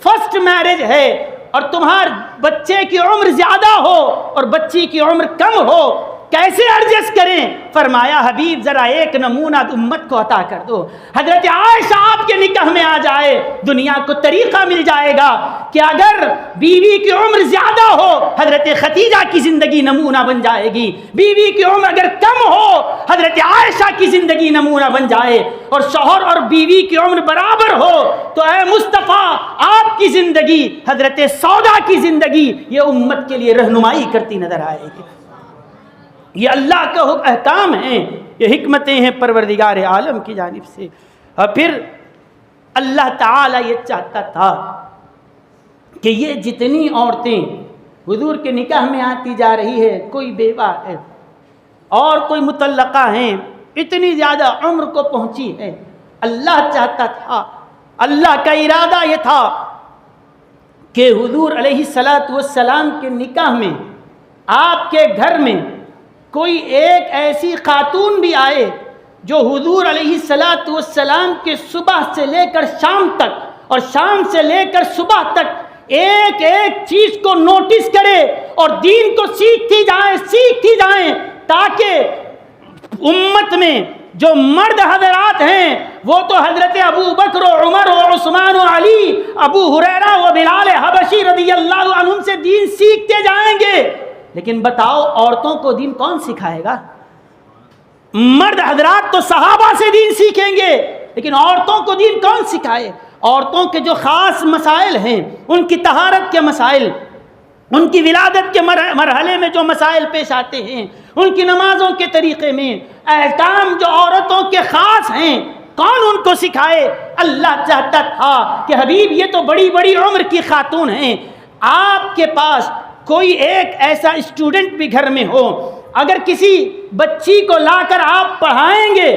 فرسٹ میرج ہے اور تمہارے بچے کی عمر زیادہ ہو اور بچی کی عمر کم ہو، کیسے ایڈجسٹ کریں؟ فرمایا حبیب ذرا ایک نمونہ امت کو عطا کر دو۔ حضرت عائشہ آپ کے نکاح میں آ جائے، دنیا کو طریقہ مل جائے گا کہ اگر بیوی کی عمر زیادہ ہو، حضرت خدیجہ کی زندگی نمونہ بن جائے گی، بیوی کی عمر اگر کم ہو، حضرت عائشہ کی زندگی نمونہ بن جائے، اور شوہر اور بیوی کی عمر برابر ہو تو اے مصطفیٰ آپ کی زندگی، حضرت سودا کی زندگی، یہ امت کے لیے رہنمائی کرتی نظر آئے گی۔ یہ اللہ کا احکام ہیں، یہ حکمتیں ہیں پروردگار عالم کی جانب سے۔ اور پھر اللہ تعالیٰ یہ چاہتا تھا کہ یہ جتنی عورتیں حضور کے نکاح میں آتی جا رہی ہے، کوئی بیوہ ہے اور کوئی مطلقہ ہیں، اتنی زیادہ عمر کو پہنچی ہے، اللہ چاہتا تھا، اللہ کا ارادہ یہ تھا کہ حضور علیہ السلام کے نکاح میں آپ کے گھر میں کوئی ایک ایسی خاتون بھی آئے جو حضور علیہ السلام کے صبح سے لے کر شام تک اور شام سے لے کر صبح تک ایک ایک چیز کو نوٹس کرے اور دین کو سیکھتی جائیں تاکہ امت میں جو مرد حضرات ہیں وہ تو حضرت ابو بکر و عمر و عثمان و علی، ابو ہریرہ و بلال حبشی رضی اللہ عنہم سے دین سیکھتے جائیں گے، لیکن بتاؤ عورتوں کو دین کون سکھائے گا؟ مرد حضرات تو صحابہ سے دین سیکھیں گے، لیکن عورتوں کو دین کون سکھائے؟ عورتوں کے جو خاص مسائل ہیں، ان کی طہارت کے مسائل، ان کی ولادت کے مرحلے میں جو مسائل پیش آتے ہیں، ان کی نمازوں کے طریقے میں احکام جو عورتوں کے خاص ہیں، کون ان کو سکھائے؟ اللہ چاہتا تھا کہ حبیب یہ تو بڑی بڑی عمر کی خاتون ہیں، آپ کے پاس کوئی ایک ایسا اسٹوڈنٹ بھی گھر میں ہو، اگر کسی بچی کو لا کر آپ پڑھائیں گے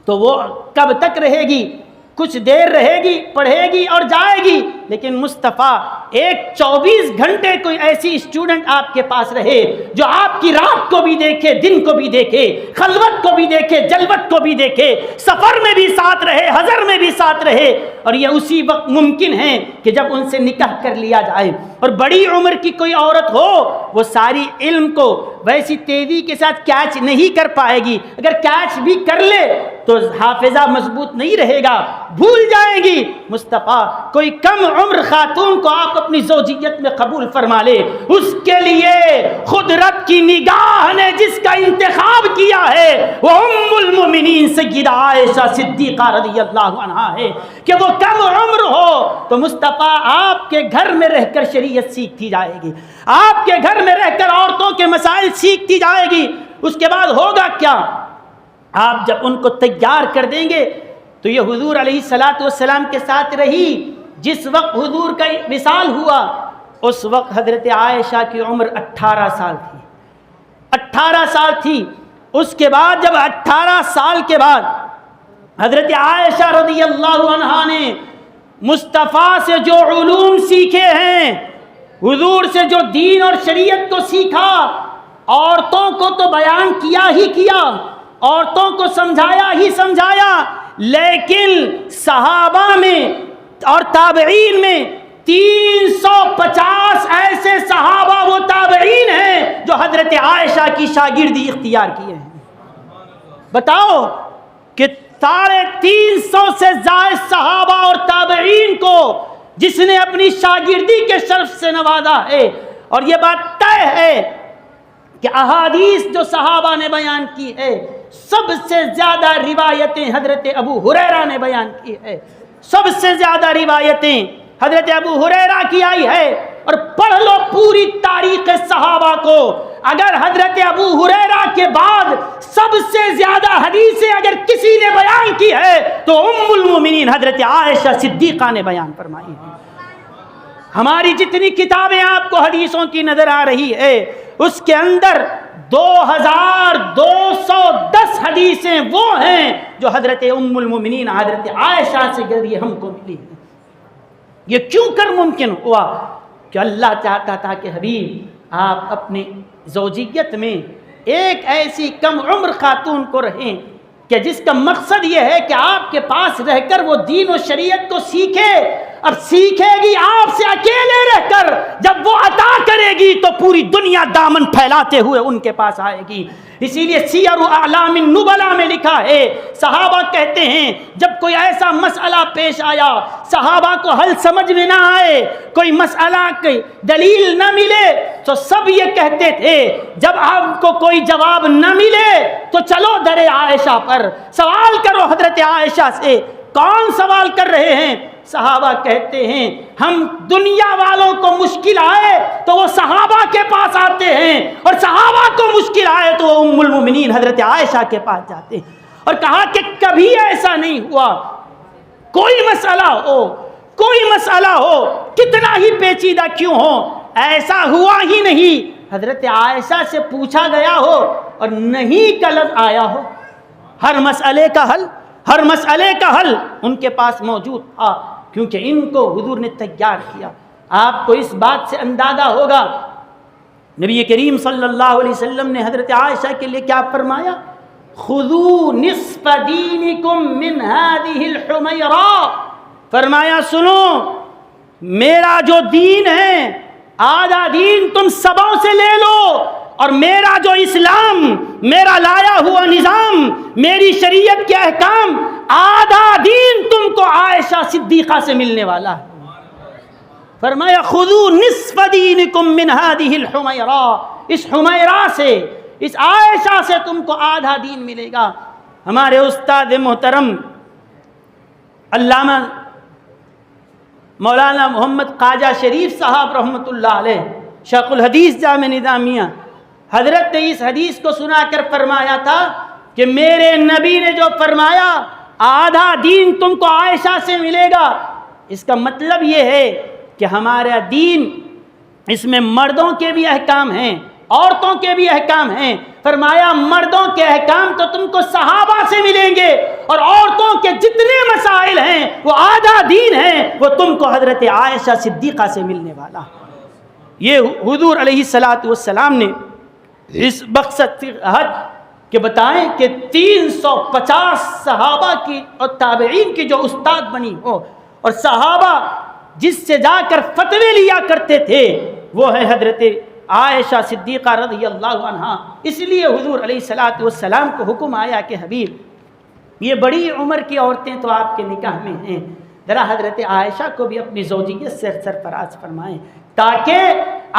تو وہ کب تک رہے گی؟ کچھ دیر رہے گی، پڑھے گی اور جائے گی، لیکن مصطفیٰ ایک 24 گھنٹے کوئی ایسی اسٹوڈنٹ آپ کے پاس رہے جو آپ کی رات کو بھی دیکھے، دن کو بھی دیکھے، خلوت کو بھی دیکھے، جلوت کو بھی دیکھے، سفر میں بھی ساتھ رہے، حضر میں بھی ساتھ رہے، اور یہ اسی وقت ممکن ہے کہ جب ان سے نکاح کر لیا جائے۔ اور بڑی عمر کی کوئی عورت ہو، وہ ساری علم کو ویسی تیزی کے ساتھ کیچ نہیں کر پائے گی، اگر کیچ بھی کر لے تو حافظہ مضبوط نہیں رہے گا، بھول جائیں گی۔ مصطفیٰ کوئی کم عمر خاتون کو آپ اپنی زوجیت میں قبول فرما لے، اس کے لیے خود رب کی نگاہ نے جس کا انتخاب کیا ہے وہ ام المومنین سیدہ عائشہ صدیقہ رضی اللہ عنہا ہے کہ وہ کم عمر ہو تو مصطفیٰ آپ کے گھر میں رہ کر شریعت سیکھتی جائے گی، آپ کے گھر میں رہ کر عورتوں کے مسائل سیکھتی جائے گی۔ اس کے بعد ہوگا کیا؟ آپ جب ان کو تیار کر دیں گے تو یہ حضور علیہ السلام کے ساتھ رہی۔ جس وقت حضور کا وصال ہوا اس وقت حضرت عائشہ کی عمر 18 سال تھی، 18 سال تھی۔ اس کے بعد جب 18 سال کے بعد حضرت عائشہ رضی اللہ عنہا نے مصطفیٰ سے جو علوم سیکھے ہیں، حضور سے جو دین اور شریعت کو سیکھا، عورتوں کو تو بیان کیا ہی کیا، عورتوں کو سمجھایا ہی سمجھایا، لیکن صحابہ میں اور تابعین میں 350 ایسے صحابہ و تابعین ہیں جو حضرت عائشہ کی شاگردی اختیار کیے ہیں۔ بتاؤ کہ 350 سے زائد صحابہ اور تابعین کو جس نے اپنی شاگردی کے شرف سے نوازا ہے، اور یہ بات طے ہے کہ احادیث جو صحابہ نے بیان کی ہے سب سے زیادہ روایتیں حضرت ابو ہریرہ نے بیان کی ہے، سب سے زیادہ روایتیں حضرت ابو ہریرہ کی آئی ہے۔ اور پڑھ لو پوری تاریخ صحابہ کو، اگر حضرت ابو ہریرہ کے بعد سب سے زیادہ حدیثیں اگر کسی نے بیان کی ہے تو ام المومنین حضرت عائشہ صدیقہ نے بیان فرمائی ہے۔ ہماری جتنی کتابیں آپ کو حدیثوں کی نظر آ رہی ہے اس کے اندر 2210 حدیثیں وہ ہیں جو حضرت ام المومنین حضرت عائشہ سے ذریعے ہم کو ملی ہیں۔ یہ کیوں کر ممکن ہوا؟ کہ اللہ چاہتا تھا کہ حبیب آپ اپنے زوجیت میں ایک ایسی کم عمر خاتون کو رہیں کہ جس کا مقصد یہ ہے کہ آپ کے پاس رہ کر وہ دین و شریعت کو سیکھے۔ اب سیکھے گی آپ سے اکیلے رہ کر، جب وہ عطا کرے گی تو پوری دنیا دامن پھیلاتے ہوئے ان کے پاس آئے گی۔ اسی لیے سیر اعلام النبلاء میں لکھا ہے، صحابہ کہتے ہیں جب کوئی ایسا مسئلہ پیش آیا، صحابہ کو حل سمجھ میں نہ آئے، کوئی مسئلہ کی دلیل نہ ملے تو سب یہ کہتے تھے جب آپ کو کوئی جواب نہ ملے تو چلو در عائشہ پر سوال کرو حضرت عائشہ سے۔ کون سوال کر رہے ہیں؟ صحابہ کہتے ہیں ہم دنیا والوں کو مشکل آئے تو وہ صحابہ کے پاس آتے ہیں، اور صحابہ کو مشکل آئے تو وہ ام المومنین حضرت عائشہ کے پاس جاتے ہیں۔ اور کہا کہ کبھی ایسا نہیں ہوا، کوئی مسئلہ ہو کتنا ہی پیچیدہ کیوں ہو، ایسا ہوا ہی نہیں حضرت عائشہ سے پوچھا گیا ہو اور نہیں کا لفظ آیا ہو۔ ہر مسئلے کا حل ان کے پاس موجود تھا، کیونکہ ان کو حضور نے تیار کیا۔ آپ کو اس بات سے اندازہ ہوگا نبی کریم صلی اللہ علیہ وسلم نے حضرت عائشہ کے لیے کیا فرمایا؟ خذوا نصف دینکم من هذه الحمیرہ، فرمایا سنو میرا جو دین ہے آدھا دین تم سبوں سے لے لو، اور میرا جو اسلام، میرا لایا ہوا نظام، میری شریعت کے احکام، آدھا دین تم کو عائشہ صدیقہ سے ملنے والا ہے۔ فرمایا خذوا نصف دینکم من هذه الحمیرہ، اس حمیرہ سے، اس عائشہ سے تم کو آدھا دین ملے گا۔ ہمارے استاد محترم علامہ مولانا محمد خواجہ شریف صاحب رحمۃ اللہ علیہ، شیخ الحدیث جامع نظامیہ، حضرت نے اس حدیث کو سنا کر فرمایا تھا کہ میرے نبی نے جو فرمایا آدھا دین تم کو عائشہ سے ملے گا، اس کا مطلب یہ ہے کہ ہمارا دین اس میں مردوں کے بھی احکام ہیں، عورتوں کے بھی احکام ہیں۔ فرمایا مردوں کے احکام تو تم کو صحابہ سے ملیں گے، اور عورتوں کے جتنے مسائل ہیں وہ آدھا دین ہیں، وہ تم کو حضرت عائشہ صدیقہ سے ملنے والا۔ یہ حضور علیہ السلام نے اس مقصد سے کہ بتائیں کہ 350 صحابہ کی اور تابعین کی جو استاد بنی ہو، اور صحابہ جس سے جا کر فتوے لیا کرتے تھے وہ ہے حضرت عائشہ صدیقہ رضی اللہ عنہا۔ اس لیے حضور علیہ السلام کو حکم آیا کہ حبیب یہ بڑی عمر کی عورتیں تو آپ کے نکاح میں ہیں، ذرا حضرت عائشہ کو بھی اپنی زوجیت سے سرفراز فرمائیں، تاکہ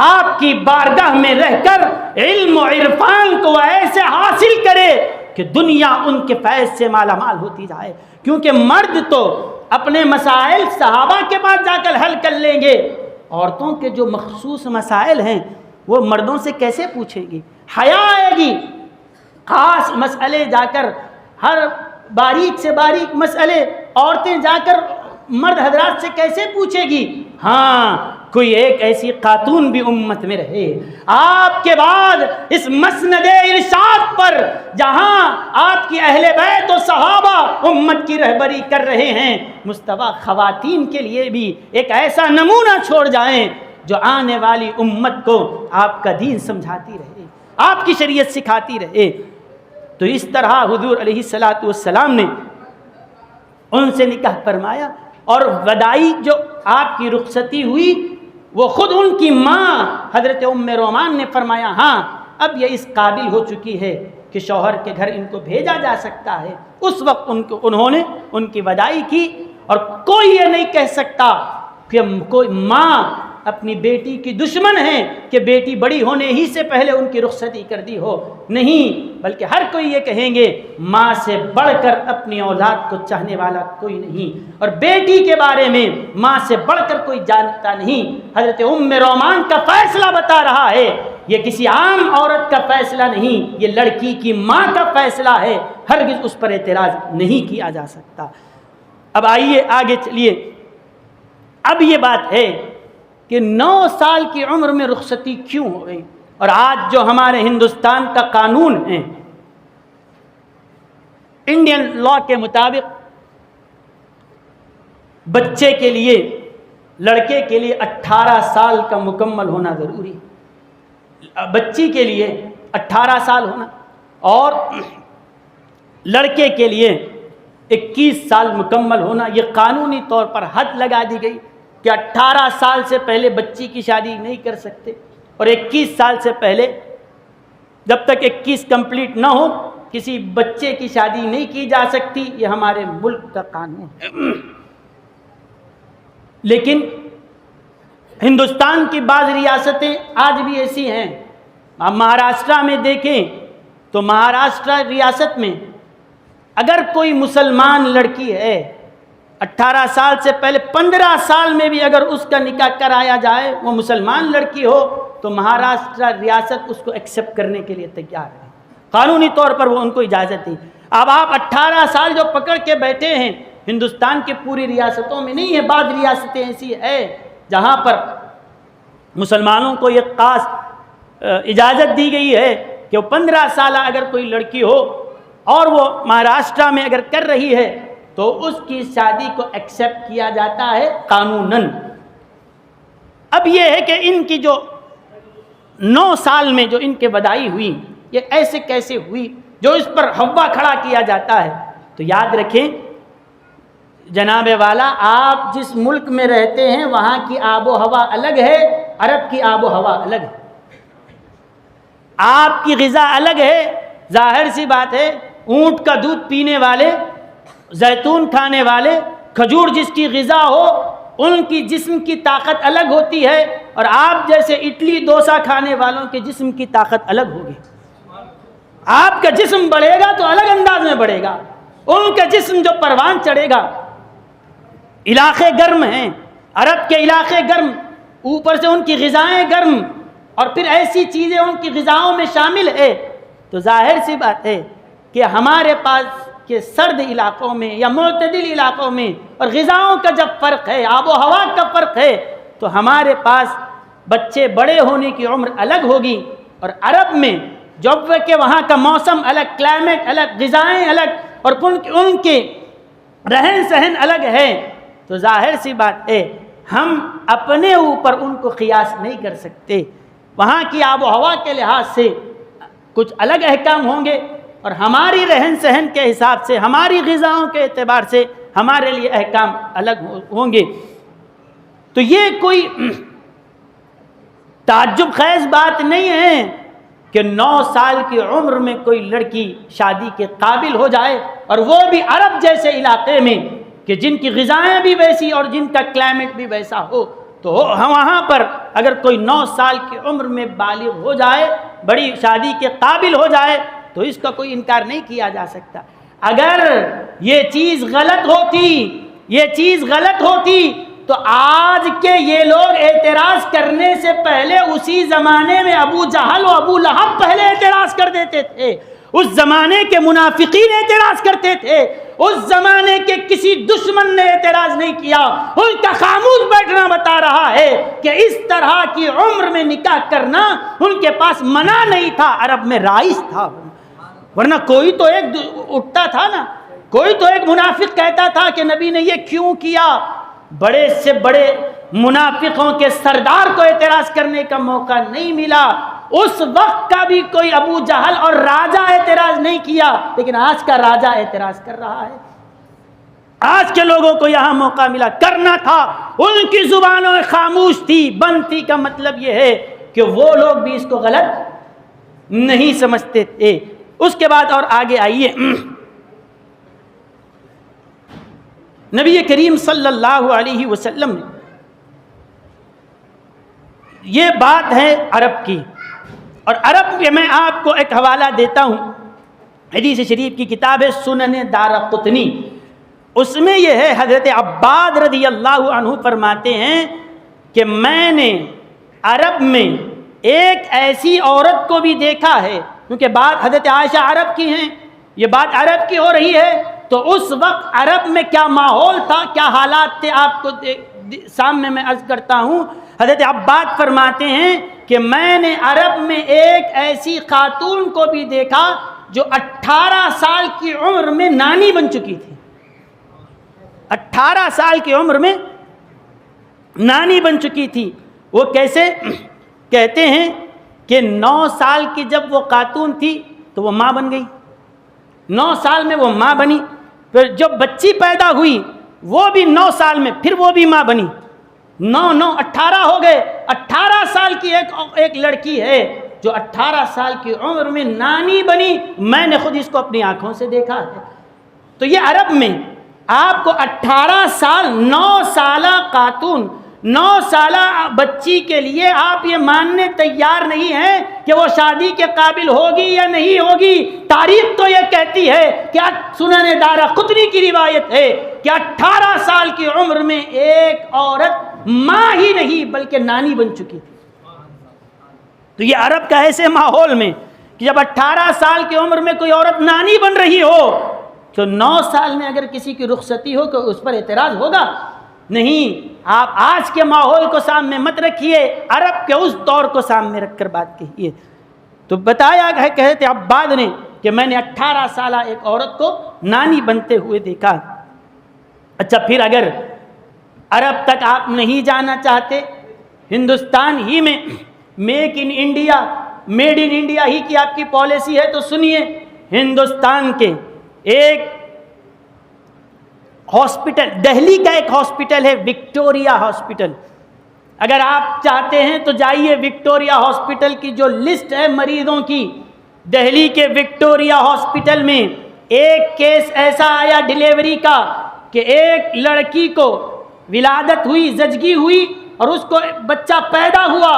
آپ کی بارگاہ میں رہ کر علم و عرفان کو ایسے حاصل کرے کہ دنیا ان کے فیض سے مالا مال ہوتی جائے۔ کیونکہ مرد تو اپنے مسائل صحابہ کے پاس جا کر حل کر لیں گے، عورتوں کے جو مخصوص مسائل ہیں وہ مردوں سے کیسے پوچھیں گی؟ حیا آئے گی، خاص مسئلے جا کر، ہر باریک سے باریک مسئلے عورتیں جا کر مرد حضرات سے کیسے پوچھے گی؟ ہاں کوئی ایک ایسی خاتون بھی امت میں رہے آپ کے بعد اس مسند ارشاد پر، جہاں آپ کی اہل بیت و صحابہ امت کی رہبری کر رہے ہیں، مصطفیٰ خواتین کے لیے بھی ایک ایسا نمونہ چھوڑ جائیں جو آنے والی امت کو آپ کا دین سمجھاتی رہے، آپ کی شریعت سکھاتی رہے۔ تو اس طرح حضور علیہ السلام نے ان سے نکاح فرمایا، اور وداعی جو آپ کی رخصتی ہوئی وہ خود ان کی ماں حضرت ام رومان نے فرمایا ہاں اب یہ اس قابل ہو چکی ہے کہ شوہر کے گھر ان کو بھیجا جا سکتا ہے۔ اس وقت انہوں نے ان کی وداعی کی، اور کوئی یہ نہیں کہہ سکتا کہ کوئی ماں اپنی بیٹی کی دشمن ہیں کہ بیٹی بڑی ہونے ہی سے پہلے ان کی رخصتی کر دی ہو. نہیں، بلکہ ہر کوئی یہ کہیں گے ماں سے بڑھ کر اپنی اولاد کو چاہنے والا کوئی نہیں، اور بیٹی کے بارے میں ماں سے بڑھ کر کوئی جانتا نہیں. حضرت ام رومان کا فیصلہ بتا رہا ہے، یہ کسی عام عورت کا فیصلہ نہیں، یہ لڑکی کی ماں کا فیصلہ ہے، ہرگز اس پر اعتراض نہیں کیا جا سکتا. اب آئیے آگے چلیے. اب یہ بات ہے کہ 9 سال کی عمر میں رخصتی کیوں ہو گئی؟ اور آج جو ہمارے ہندوستان کا قانون ہے، انڈین لا کے مطابق بچے کے لیے، لڑکے کے لیے 18 سال کا مکمل ہونا ضروری، بچی کے لیے 18 سال ہونا، اور لڑکے کے لیے 21 سال مکمل ہونا. یہ قانونی طور پر حد لگا دی گئی کہ 18 سال سے پہلے بچی کی شادی نہیں کر سکتے، اور 21 سال سے پہلے، جب تک 21 کمپلیٹ نہ ہو کسی بچے کی شادی نہیں کی جا سکتی. یہ ہمارے ملک کا قانون ہے. لیکن ہندوستان کی بعض ریاستیں آج بھی ایسی ہیں. آپ مہاراشٹرا میں دیکھیں تو مہاراشٹرا ریاست میں اگر کوئی مسلمان لڑکی ہے 18 سال سے پہلے 15 سال میں بھی اگر اس کا نکاح کرایا جائے، وہ مسلمان لڑکی ہو، تو مہاراشٹرا ریاست اس کو ایکسیپٹ کرنے کے لیے تیار ہے. قانونی طور پر وہ ان کو اجازت دی. اب آپ 18 سال جو پکڑ کے بیٹھے ہیں، ہندوستان کی پوری ریاستوں میں نہیں ہے، بعض ریاستیں ایسی ہیں جہاں پر مسلمانوں کو یہ خاص اجازت دی گئی ہے کہ وہ 15 سالہ اگر کوئی لڑکی ہو اور وہ مہاراشٹرا میں اگر کر رہی ہے تو اس کی شادی کو ایکسیپٹ کیا جاتا ہے قانوناً. اب یہ ہے کہ ان کی جو 9 سال میں جو ان کے بدائی ہوئی، یہ ایسے کیسے ہوئی جو اس پر ہوا کھڑا کیا جاتا ہے؟ تو یاد رکھیں جناب والا، آپ جس ملک میں رہتے ہیں وہاں کی آب و ہوا الگ ہے، عرب کی آب و ہوا الگ ہے. آپ کی غذا الگ ہے. ظاہر سی بات ہے، اونٹ کا دودھ پینے والے، زیتون کھانے والے، کھجور جس کی غذا ہو، ان کی جسم کی طاقت الگ ہوتی ہے، اور آپ جیسے اڈلی ڈوسا کھانے والوں کے جسم کی طاقت الگ ہوگی. آپ کا جسم بڑھے گا تو الگ انداز میں بڑھے گا، ان کا جسم جو پروان چڑھے گا. علاقے گرم ہیں، عرب کے علاقے گرم، اوپر سے ان کی غذائیں گرم، اور پھر ایسی چیزیں ان کی غذاؤں میں شامل ہے. تو ظاہر سی بات ہے کہ ہمارے پاس کے سرد علاقوں میں یا معتدل علاقوں میں اور غذاؤں کا جب فرق ہے، آب و ہوا کا فرق ہے، تو ہمارے پاس بچے بڑے ہونے کی عمر الگ ہوگی. اور عرب میں جب کہ وہاں کا موسم الگ، کلائمیٹ الگ، غذائیں الگ، اور ان کے رہن سہن الگ ہے، تو ظاہر سی بات ہے ہم اپنے اوپر ان کو قیاس نہیں کر سکتے. وہاں کی آب و ہوا کے لحاظ سے کچھ الگ احکام ہوں گے، اور ہماری رہن سہن کے حساب سے، ہماری غذاؤں کے اعتبار سے ہمارے لیے احکام الگ ہوں گے. تو یہ کوئی تعجب خیز بات نہیں ہے کہ 9 سال کی عمر میں کوئی لڑکی شادی کے قابل ہو جائے، اور وہ بھی عرب جیسے علاقے میں کہ جن کی غذائیں بھی ویسی اور جن کا کلائمیٹ بھی ویسا ہو. تو وہاں پر اگر کوئی 9 سال کی عمر میں بالغ ہو جائے، بڑی شادی کے قابل ہو جائے، تو اس کا کوئی انکار نہیں کیا جا سکتا. اگر یہ چیز غلط ہوتی تو آج کے یہ لوگ اعتراض کرنے سے پہلے اسی زمانے میں ابو جہل و ابو لہب پہلے اعتراض کر دیتے تھے. اس زمانے کے منافقین اعتراض کرتے تھے، اس زمانے کے کسی دشمن نے اعتراض نہیں کیا. ان کا خاموش بیٹھنا بتا رہا ہے کہ اس طرح کی عمر میں نکاح کرنا ان کے پاس منع نہیں تھا، عرب میں رائج تھا. ورنہ کوئی تو ایک اٹھتا تھا نا، کوئی تو ایک منافق کہتا تھا کہ نبی نے یہ کیوں کیا. بڑے سے بڑے منافقوں کے سردار کو اعتراض کرنے کا موقع نہیں ملا. اس وقت کا بھی کوئی ابو جہل اور راجہ اعتراض نہیں کیا، لیکن آج کا راجہ اعتراض کر رہا ہے. آج کے لوگوں کو یہاں موقع ملا، کرنا تھا. ان کی زبانوں خاموش تھی، بند تھی. کا مطلب یہ ہے کہ وہ لوگ بھی اس کو غلط نہیں سمجھتے تھے. اس کے بعد اور آگے آئیے، نبی کریم صلی اللہ علیہ وسلم نے یہ بات ہے عرب کی. اور عرب کے میں آپ کو ایک حوالہ دیتا ہوں، حدیث شریف کی کتاب ہے سنن دارقطنی، اس میں یہ ہے حضرت عباد رضی اللہ عنہ فرماتے ہیں کہ میں نے عرب میں ایک ایسی عورت کو بھی دیکھا ہے، کیونکہ بات حضرت عائشہ عرب کی ہیں، یہ بات عرب کی ہو رہی ہے، تو اس وقت عرب میں کیا ماحول تھا، کیا حالات تھے، آپ کو سامنے میں عرض کرتا ہوں. حضرت عباد فرماتے ہیں کہ میں نے عرب میں ایک ایسی خاتون کو بھی دیکھا جو 18 سال کی عمر میں نانی بن چکی تھی. 18 سال کی عمر میں نانی بن چکی تھی. وہ کیسے؟ کہتے ہیں کہ 9 سال کی جب وہ خاتون تھی تو وہ ماں بن گئی. 9 سال میں وہ ماں بنی. پھر جب بچی پیدا ہوئی وہ بھی 9 سال میں پھر وہ بھی ماں بنی. 18 ہو گئے. 18 سال کی ایک لڑکی ہے جو 18 سال کی عمر میں نانی بنی. میں نے خود اس کو اپنی آنکھوں سے دیکھا ہے. تو یہ عرب میں آپ کو 18 سال 9 سالہ خاتون 9 سالہ بچی کے لیے آپ یہ ماننے تیار نہیں ہیں کہ وہ شادی کے قابل ہوگی یا نہیں ہوگی. تاریخ تو یہ کہتی ہے کہ سنن دارقطنی کی روایت ہے کہ 18 سال کی عمر میں ایک عورت ماں ہی نہیں بلکہ نانی بن چکی تھی. تو یہ عرب کا ایسے ماحول میں کہ جب 18 سال کی عمر میں کوئی عورت نانی بن رہی ہو تو 9 سال میں اگر کسی کی رخصتی ہو تو اس پر اعتراض ہوگا نہیں. آپ آج کے ماحول کو سامنے مت رکھیے، عرب کے اس دور کو سامنے رکھ کر بات کہیے. تو بتایا ہے کہتے عباد نے کہ میں نے 18 سالہ ایک عورت کو نانی بنتے ہوئے دیکھا. اچھا، پھر اگر عرب تک آپ نہیں جانا چاہتے، ہندوستان ہی میں make in India, made in India ہی کی آپ کی پالیسی ہے، تو سنیے ہندوستان کے ایک ہاسپٹل، دہلی کا ایک ہاسپٹل ہے وکٹوریا ہاسپٹل. اگر آپ چاہتے ہیں تو جائیے وکٹوریا ہاسپٹل کی جو لسٹ ہے مریضوں کی، دہلی کے وکٹوریا ہاسپٹل میں ایک کیس ایسا آیا ڈیلیوری کا کہ ایک لڑکی کو ولادت ہوئی، زچگی ہوئی اور اس کو بچہ پیدا ہوا،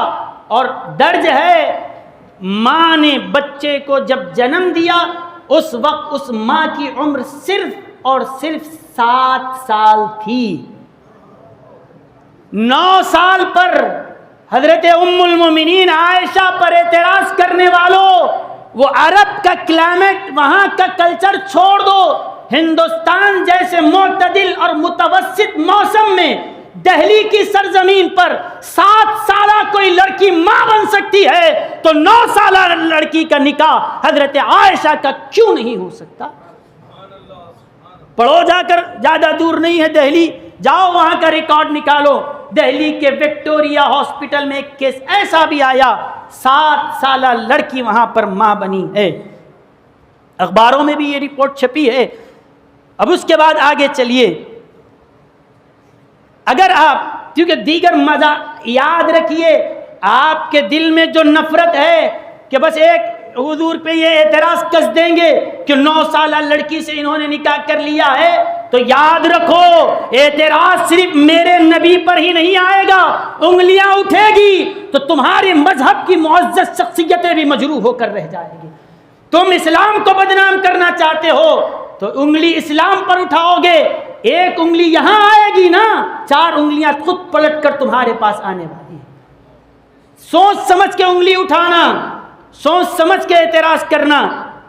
اور درج ہے ماں نے بچے کو جب جنم دیا اس وقت اس ماں کی عمر صرف اور صرف 7 سال تھی. 9 سال پر حضرت ام المومنین عائشہ پر اعتراض کرنے والوں، وہ عرب کا کلائمیٹ، وہاں کا کلچر چھوڑ دو. ہندوستان جیسے معتدل اور متوسط موسم میں دہلی کی سرزمین پر 7 سالہ کوئی لڑکی ماں بن سکتی ہے تو 9 سالہ لڑکی کا نکاح حضرت عائشہ کا کیوں نہیں ہو سکتا؟ پڑھو جا کر، زیادہ دور نہیں ہے دہلی، جاؤ وہاں کا ریکارڈ نکالو. دہلی کے وکٹوریا ہاسپٹل میں ایک کیس ایسا بھی آیا، 7 سالہ لڑکی وہاں پر ماں بنی ہے. اخباروں میں بھی یہ رپورٹ چھپی ہے. اب اس کے بعد آگے چلیے. اگر آپ، کیونکہ دیگر مزہ یاد رکھیے، آپ کے دل میں جو نفرت ہے کہ بس ایک حضور پہ یہ اعتراض کس دیں گے کہ 9 سالہ لڑکی سے انہوں نے نکاح کر لیا ہے، تو یاد رکھو اعتراض صرف میرے نبی پر ہی نہیں آئے گا. انگلیاں اٹھے گی تو تمہارے مذہب کی معزز شخصیتیں بھی مجروح ہو کر رہ جائیں گی. تم اسلام کو بدنام کرنا چاہتے ہو تو انگلی اسلام پر اٹھاؤ گے، ایک انگلی یہاں آئے گی نا، 4 انگلیاں خود پلٹ کر تمہارے پاس آنے والی ہیں. سوچ سمجھ کے انگلی اٹھانا، سوچ سمجھ کے اعتراض کرنا،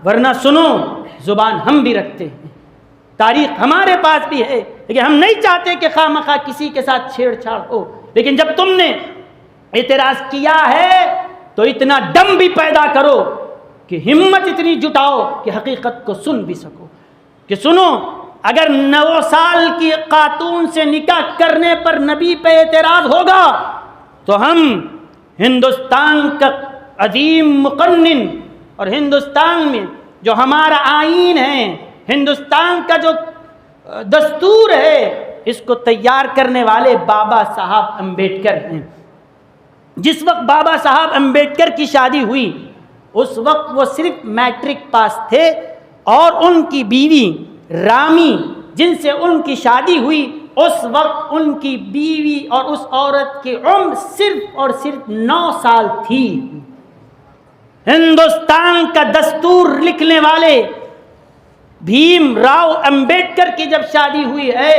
ورنہ سنو زبان ہم بھی رکھتے ہیں، تاریخ ہمارے پاس بھی ہے، لیکن ہم نہیں چاہتے کہ خواہ مخواہ کسی کے ساتھ چھیڑ چھاڑ ہو. لیکن جب تم نے اعتراض کیا ہے تو اتنا دم بھی پیدا کرو کہ ہمت اتنی جٹاؤ کہ حقیقت کو سن بھی سکو. کہ سنو، اگر 9 سال کی خاتون سے نکاح کرنے پر نبی پہ اعتراض ہوگا تو ہم ہندوستان کا عظیم مقنن اور ہندوستان میں جو ہمارا آئین ہے، ہندوستان کا جو دستور ہے، اس کو تیار کرنے والے بابا صاحب امبیڈکر ہیں. جس وقت بابا صاحب امبیڈکر کی شادی ہوئی اس وقت وہ صرف میٹرک پاس تھے، اور ان کی بیوی رامی جن سے ان کی شادی ہوئی اس وقت ان کی بیوی اور اس عورت کی عمر صرف اور صرف 9 سال تھی۔ ہندوستان کا دستور لکھنے والے بھیم راؤ امبیڈکر کی جب شادی ہوئی ہے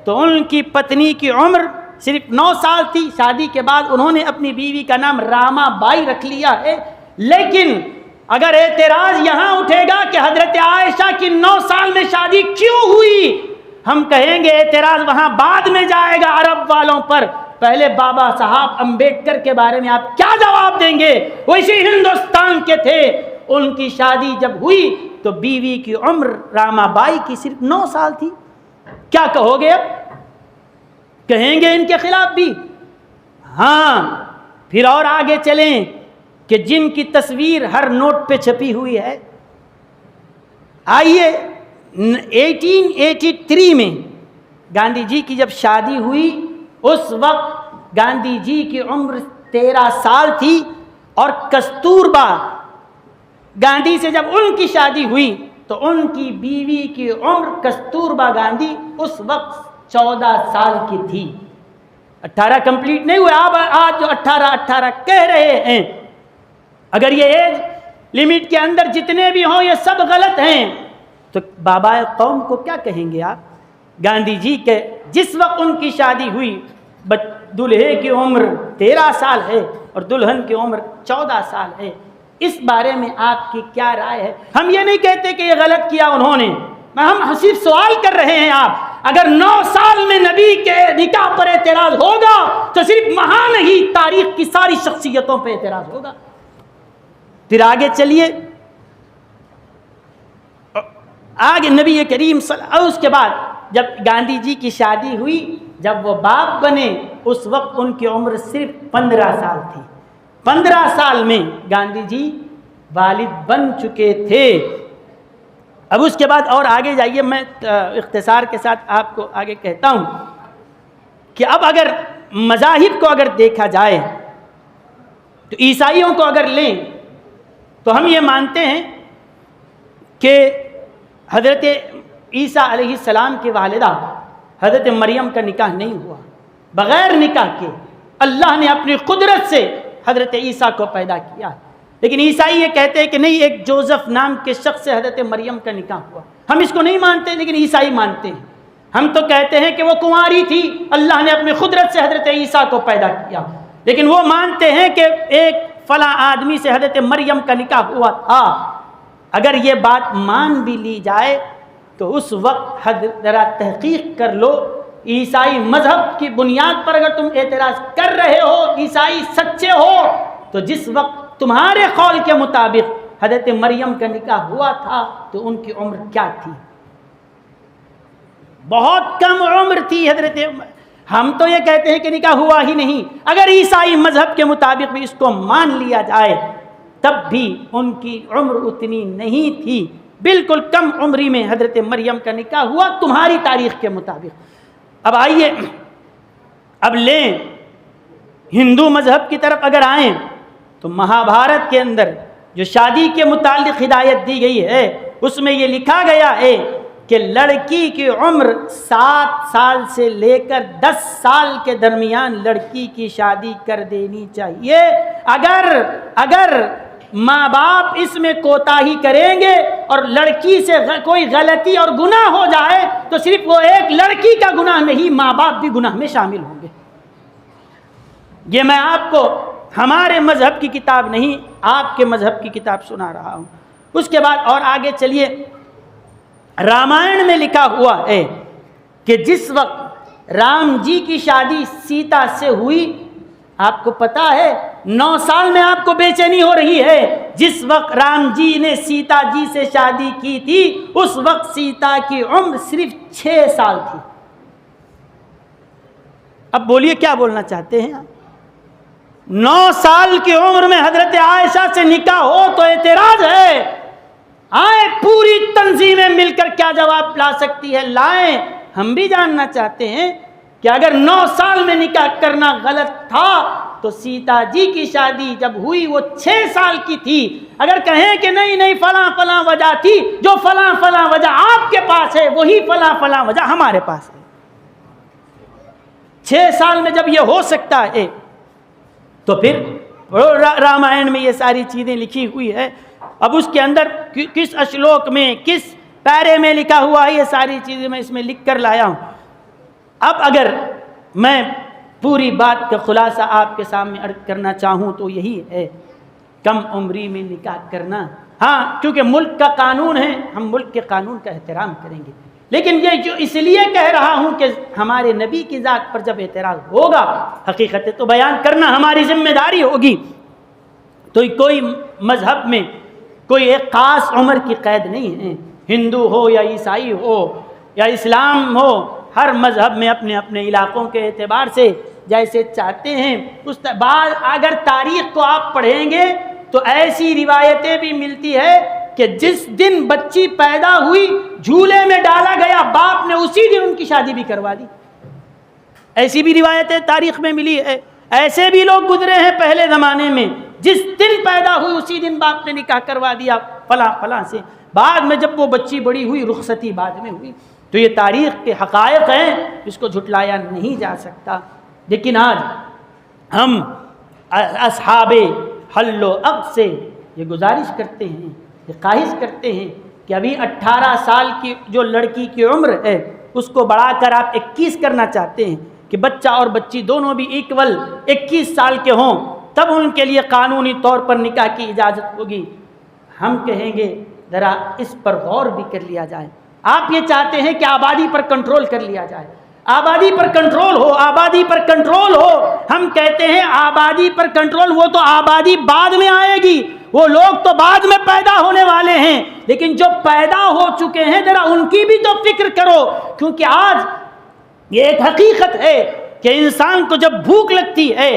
تو ان کی پتنی کی عمر صرف 9 سال تھی۔ شادی کے بعد انہوں نے اپنی بیوی کا نام راما بائی رکھ لیا ہے۔ لیکن اگر اعتراض یہاں اٹھے گا کہ حضرت عائشہ کی 9 سال میں شادی کیوں ہوئی، ہم کہیں گے اعتراض وہاں بعد میں جائے گا عرب والوں پر، پہلے بابا صاحب امبیڈکر کے بارے میں آپ کیا جواب دیں گے؟ وہ اسی ہندوستان کے تھے، ان کی شادی جب ہوئی تو بیوی کی عمر راما بائی کی صرف 9 سال تھی۔ کیا کہو گے اب؟ کہیں گے ان کے خلاف بھی؟ ہاں، پھر اور آگے چلیں کہ جن کی تصویر ہر نوٹ پہ چھپی ہوئی ہے، آئیے 1883 میں گاندھی جی کی جب شادی ہوئی، اس وقت گاندھی جی کی عمر 13 سال تھی، اور کستوربا گاندھی سے جب ان کی شادی ہوئی تو ان کی بیوی کی عمر کستوربا گاندھی اس وقت 14 سال کی تھی۔ 18 کمپلیٹ نہیں ہوئے، آپ آج جو 18 کہہ رہے ہیں، اگر یہ ایج لمٹ کے اندر جتنے بھی ہوں یہ سب غلط ہیں تو بابا قوم کو کیا کہیں گے آپ؟ گاندھی جی کے جس وقت ان کی شادی ہوئی دلہے کی عمر 13 سال ہے اور دلہن کی عمر 14 سال ہے، اس بارے میں آپ کی کیا رائے ہے؟ ہم یہ نہیں کہتے کہ یہ غلط کیا انہوں نے، ہم صرف سوال کر رہے ہیں آپ، اگر 9 سال میں نبی کے نکاح پر اعتراض ہوگا تو صرف وہاں نہیں، تاریخ کی ساری شخصیتوں پہ اعتراض ہوگا۔ پھر آگے چلیے، آگے نبی کریم اس کے بعد جب گاندھی جی کی شادی ہوئی، جب وہ باپ بنے اس وقت ان کی عمر صرف 15 سال تھی۔ 15 سال میں گاندھی جی والد بن چکے تھے۔ اب اس کے بعد اور آگے جائیے، میں اختصار کے ساتھ آپ کو آگے کہتا ہوں کہ اب اگر مذاہب کو اگر دیکھا جائے تو عیسائیوں کو اگر لیں تو ہم یہ مانتے ہیں کہ حضرت عیسیٰ علیہ السلام کی والدہ حضرت مریم کا نکاح نہیں ہوا، بغیر نکاح کے اللہ نے اپنی قدرت سے حضرت عیسیٰ کو پیدا کیا۔ لیکن عیسائی یہ کہتے ہیں کہ نہیں، ایک جوزف نام کے شخص سے حضرت مریم کا نکاح ہوا۔ ہم اس کو نہیں مانتے، لیکن عیسائی مانتے ہیں۔ ہم تو کہتے ہیں کہ وہ کنواری تھی، اللہ نے اپنی قدرت سے حضرت عیسیٰ کو پیدا کیا، لیکن وہ مانتے ہیں کہ ایک فلاں آدمی سے حضرت مریم کا نکاح ہوا تھا۔ اگر یہ بات مان بھی لی جائے تو اس وقت ذرا تحقیق کر لو، عیسائی مذہب کی بنیاد پر اگر تم اعتراض کر رہے ہو، عیسائی سچے ہو، تو جس وقت تمہارے قول کے مطابق حضرت مریم کا نکاح ہوا تھا تو ان کی عمر کیا تھی؟ بہت کم عمر تھی حضرت۔ ہم تو یہ کہتے ہیں کہ نکاح ہوا ہی نہیں۔ اگر عیسائی مذہب کے مطابق بھی اس کو مان لیا جائے تب بھی ان کی عمر اتنی نہیں تھی، بالکل کم عمری میں حضرت مریم کا نکاح ہوا تمہاری تاریخ کے مطابق۔ اب آئیے، اب لیں ہندو مذہب کی طرف اگر آئیں تو مہابھارت کے اندر جو شادی کے متعلق ہدایت دی گئی ہے اس میں یہ لکھا گیا ہے کہ لڑکی کی عمر 7 سال سے لے کر 10 سال کے درمیان لڑکی کی شادی کر دینی چاہیے۔ اگر ماں باپ اس میں کوتاہی کریں گے اور لڑکی سے کوئی غلطی اور گناہ ہو جائے تو صرف وہ ایک لڑکی کا گناہ نہیں، ماں باپ بھی گناہ میں شامل ہوں گے۔ یہ میں آپ کو ہمارے مذہب کی کتاب نہیں، آپ کے مذہب کی کتاب سنا رہا ہوں۔ اس کے بعد اور آگے چلیے، رامائن میں لکھا ہوا ہے کہ جس وقت رام جی کی شادی سیتا سے ہوئی، آپ کو پتا ہے 9 سال میں آپ کو بے چینی ہو رہی ہے، جس وقت رام جی نے سیتا جی سے شادی کی تھی اس وقت سیتا کی عمر صرف 6 سال تھی۔ اب بولیے کیا بولنا چاہتے ہیں آپ؟ 9 سال کی عمر میں حضرت عائشہ سے نکاح ہو تو اعتراض ہے؟ آئیں پوری تنظیمیں مل کر کیا جواب لا سکتی ہے لائیں۔ ہم بھی جاننا چاہتے ہیں کہ اگر 9 سال میں نکاح کرنا غلط تھا تو سیتا جی کی شادی جب ہوئی وہ 6 سال کی تھی۔ اگر کہیں کہ نہیں فلاں فلاں وجہ تھی، جو فلاں فلاں وجہ آپ کے پاس ہے وہی فلاں فلاں وجہ ہمارے پاس ہے۔ 6 سال میں جب یہ ہو سکتا ہے تو پھر رامائن میں یہ ساری چیزیں لکھی ہوئی ہے. اب اس کے اندر کس اشلوک میں کس پیرے میں لکھا ہوا ہے یہ ساری چیزیں میں اس میں لکھ کر لایا ہوں. اب اگر میں پوری بات کا خلاصہ آپ کے سامنے عرض کرنا چاہوں تو یہی ہے کم عمری میں نکاح کرنا. ہاں کیونکہ ملک کا قانون ہے, ہم ملک کے قانون کا احترام کریں گے, لیکن یہ جو اس لیے کہہ رہا ہوں کہ ہمارے نبی کی ذات پر جب اعتراض ہوگا حقیقت تو بیان کرنا ہماری ذمہ داری ہوگی. تو کوئی مذہب میں کوئی ایک خاص عمر کی قید نہیں ہے, ہندو ہو یا عیسائی ہو یا اسلام ہو, ہر مذہب میں اپنے اپنے علاقوں کے اعتبار سے جیسے چاہتے ہیں. اس بعد اگر تاریخ کو آپ پڑھیں گے تو ایسی روایتیں بھی ملتی ہے کہ جس دن بچی پیدا ہوئی جھولے میں ڈالا گیا باپ نے اسی دن ان کی شادی بھی کروا دی. ایسی بھی روایتیں تاریخ میں ملی ہے. ایسے بھی لوگ گزرے ہیں پہلے زمانے میں, جس دن پیدا ہوئی اسی دن باپ نے نکاح کروا دیا فلاں فلاں سے. بعد میں جب وہ بچی بڑی ہوئی رخصتی بعد میں ہوئی. تو یہ تاریخ کے حقائق ہیں, اس کو جھٹلایا نہیں جا سکتا. لیکن آج ہم اصحاب حل و عقد سے یہ گزارش کرتے ہیں, یہ خواہش کرتے ہیں کہ ابھی 18 سال کی جو لڑکی کی عمر ہے اس کو بڑھا کر آپ 21 کرنا چاہتے ہیں کہ بچہ اور بچی دونوں بھی ایکول 21 سال کے ہوں, تب ان کے لیے قانونی طور پر نکاح کی اجازت ہوگی. ہم کہیں گے ذرا اس پر غور بھی کر لیا جائے. آپ یہ چاہتے ہیں کہ آبادی پر کنٹرول کر لیا جائے, آبادی پر کنٹرول ہو, آبادی پر کنٹرول ہو. ہم کہتے ہیں آبادی پر کنٹرول, وہ تو آبادی بعد میں آئے گی, وہ لوگ تو بعد میں پیدا ہونے والے ہیں, لیکن جو پیدا ہو چکے ہیں ذرا ان کی بھی تو فکر کرو. کیونکہ آج یہ ایک حقیقت ہے کہ انسان کو جب بھوک لگتی ہے,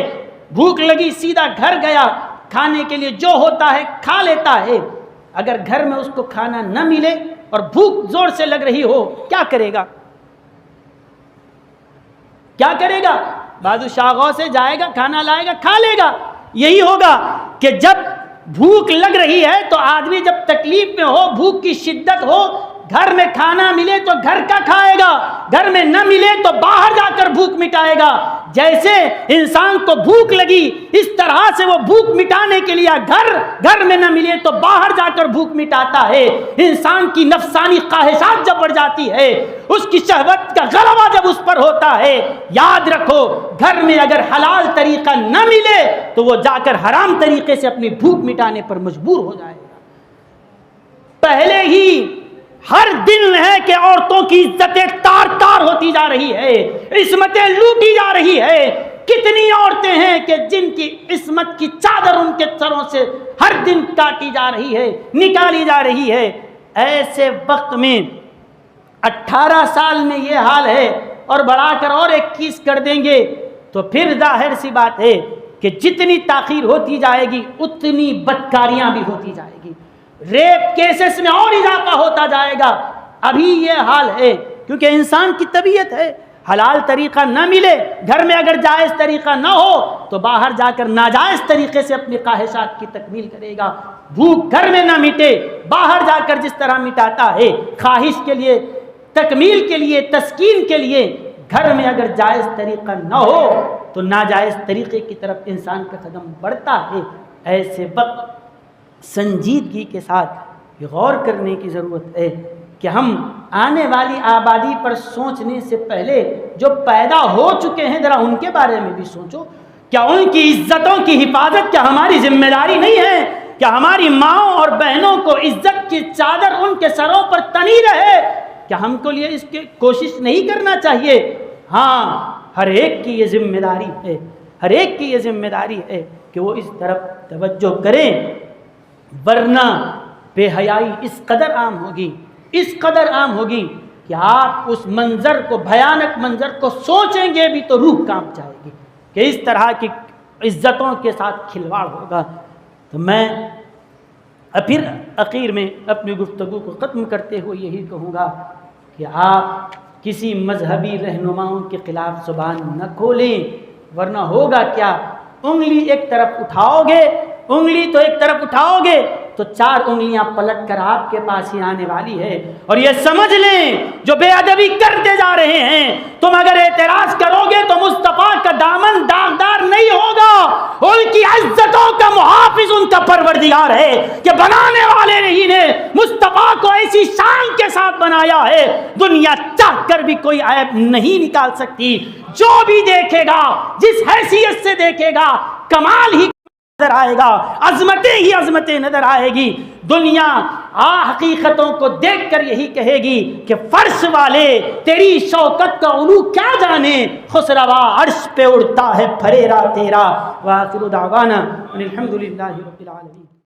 بھوک لگی سیدھا گھر گیا, کھانے کے لیے جو ہوتا ہے کھا لیتا ہے. اگر گھر میں اس کو کھانا نہ ملے اور بھوک زور سے لگ رہی ہو کیا کرے گا؟ کیا کرے گا؟ بادشاہوں سے جائے گا, کھانا لائے گا, کھا لے گا. یہی ہوگا کہ جب بھوک لگ رہی ہے تو آدمی جب تکلیف میں ہو, بھوک کی شدت ہو, گھر میں کھانا ملے تو گھر کا کھائے گا, گھر میں نہ ملے تو باہر جا کر بھوک مٹائے گا. جیسے انسان کو بھوک لگی اس طرح سے وہ بھوک مٹانے کے لیے گھر میں نہ ملے تو باہر جا کر بھوک مٹاتا ہے. انسان کی نفسانی خواہشات جب بڑھ جاتی ہے, اس کی شہوت کا غلبہ جب اس پر ہوتا ہے, یاد رکھو گھر میں اگر حلال طریقہ نہ ملے تو وہ جا کر حرام طریقے سے اپنی بھوک مٹانے پر مجبور ہو جائے گا. پہلے ہی ہر دن ہے کہ عورتوں کی عزتیں تار تار ہوتی جا رہی ہے, عصمتیں لوٹی جا رہی ہے. کتنی عورتیں ہیں کہ جن کی عصمت کی چادر ان کے سروں سے ہر دن کاٹی جا رہی ہے, نکالی جا رہی ہے. ایسے وقت میں 18 سال میں یہ حال ہے اور بڑھا کر اور 21 کر دیں گے تو پھر ظاہر سی بات ہے کہ جتنی تاخیر ہوتی جائے گی اتنی بدکاریاں بھی ہوتی جائے گی, ریپ کیسز میں اور اضافہ ہوتا جائے گا. ابھی یہ حال ہے کیونکہ انسان کی طبیعت ہے, حلال طریقہ نہ ملے, گھر میں اگر جائز طریقہ نہ ہو تو باہر جا کر ناجائز طریقے سے اپنی خواہشات کی تکمیل کرے گا. بھوک گھر میں نہ مٹے, باہر جا کر جس طرح مٹاتا ہے خواہش کے لیے, تکمیل کے لیے, تسکین کے لیے, گھر میں اگر جائز طریقہ نہ ہو تو ناجائز طریقے کی طرف انسان کا قدم بڑھتا ہے. ایسے وقت سنجیدگی کے ساتھ غور کرنے کی ضرورت ہے کہ ہم آنے والی آبادی پر سوچنے سے پہلے جو پیدا ہو چکے ہیں ذرا ان کے بارے میں بھی سوچو. کیا ان کی عزتوں کی حفاظت کیا ہماری ذمہ داری نہیں ہے؟ کیا ہماری ماؤں اور بہنوں کو عزت کی چادر ان کے سروں پر تنی رہے؟ کیا ہم کو لیے اس کی کوشش نہیں کرنا چاہیے؟ ہاں, ہر ایک کی یہ ذمہ داری ہے, ہر ایک کی یہ ذمہ داری ہے کہ وہ اس طرف توجہ کریں, ورنہ بے حیائی اس قدر عام ہوگی, اس قدر عام ہوگی کہ آپ اس منظر کو, بھیانک منظر کو سوچیں گے بھی تو روح کانپ جائے گی کہ اس طرح کی عزتوں کے ساتھ کھلواڑ ہوگا. تو میں پھر اخیر میں اپنی گفتگو کو ختم کرتے ہوئے یہی کہوں گا کہ آپ کسی مذہبی رہنماؤں کے خلاف زبان نہ کھولیں, ورنہ ہوگا کیا, انگلی ایک طرف اٹھاؤ گے, انگلی تو ایک طرف اٹھاؤ گے تو 4 انگلیاں پلٹ کر آپ کے پاس ہی آنے والی ہے۔ اور یہ سمجھ لیں جو بے ادبی کرتے جا رہے ہیں، تم اگر اعتراض کرو گے تو مصطفیٰ کا دامن داغدار نہیں ہوگا، ان کی عزتوں کا محافظ ان کا پروردگار ہے کہ بنانے والے ہی نے مصطفیٰ کو ایسی شان کے ساتھ بنایا ہے، دنیا چاہ کر بھی کوئی عیب نہیں نکال سکتی۔ جو بھی دیکھے گا، جس حیثیت سے دیکھے گا، کمال ہی نظر آئے گا، عظمتیں ہی عظمتیں نظر آئے گی۔ دنیا حقیقتوں کو دیکھ کر یہی کہے گی کہ فرش والے تیری شوکت کا علو کیا جانے، خسروا عرش پہ اڑتا ہے پھریرا تیرا۔ وآخر دعوانا الحمدللہ رب العالمین۔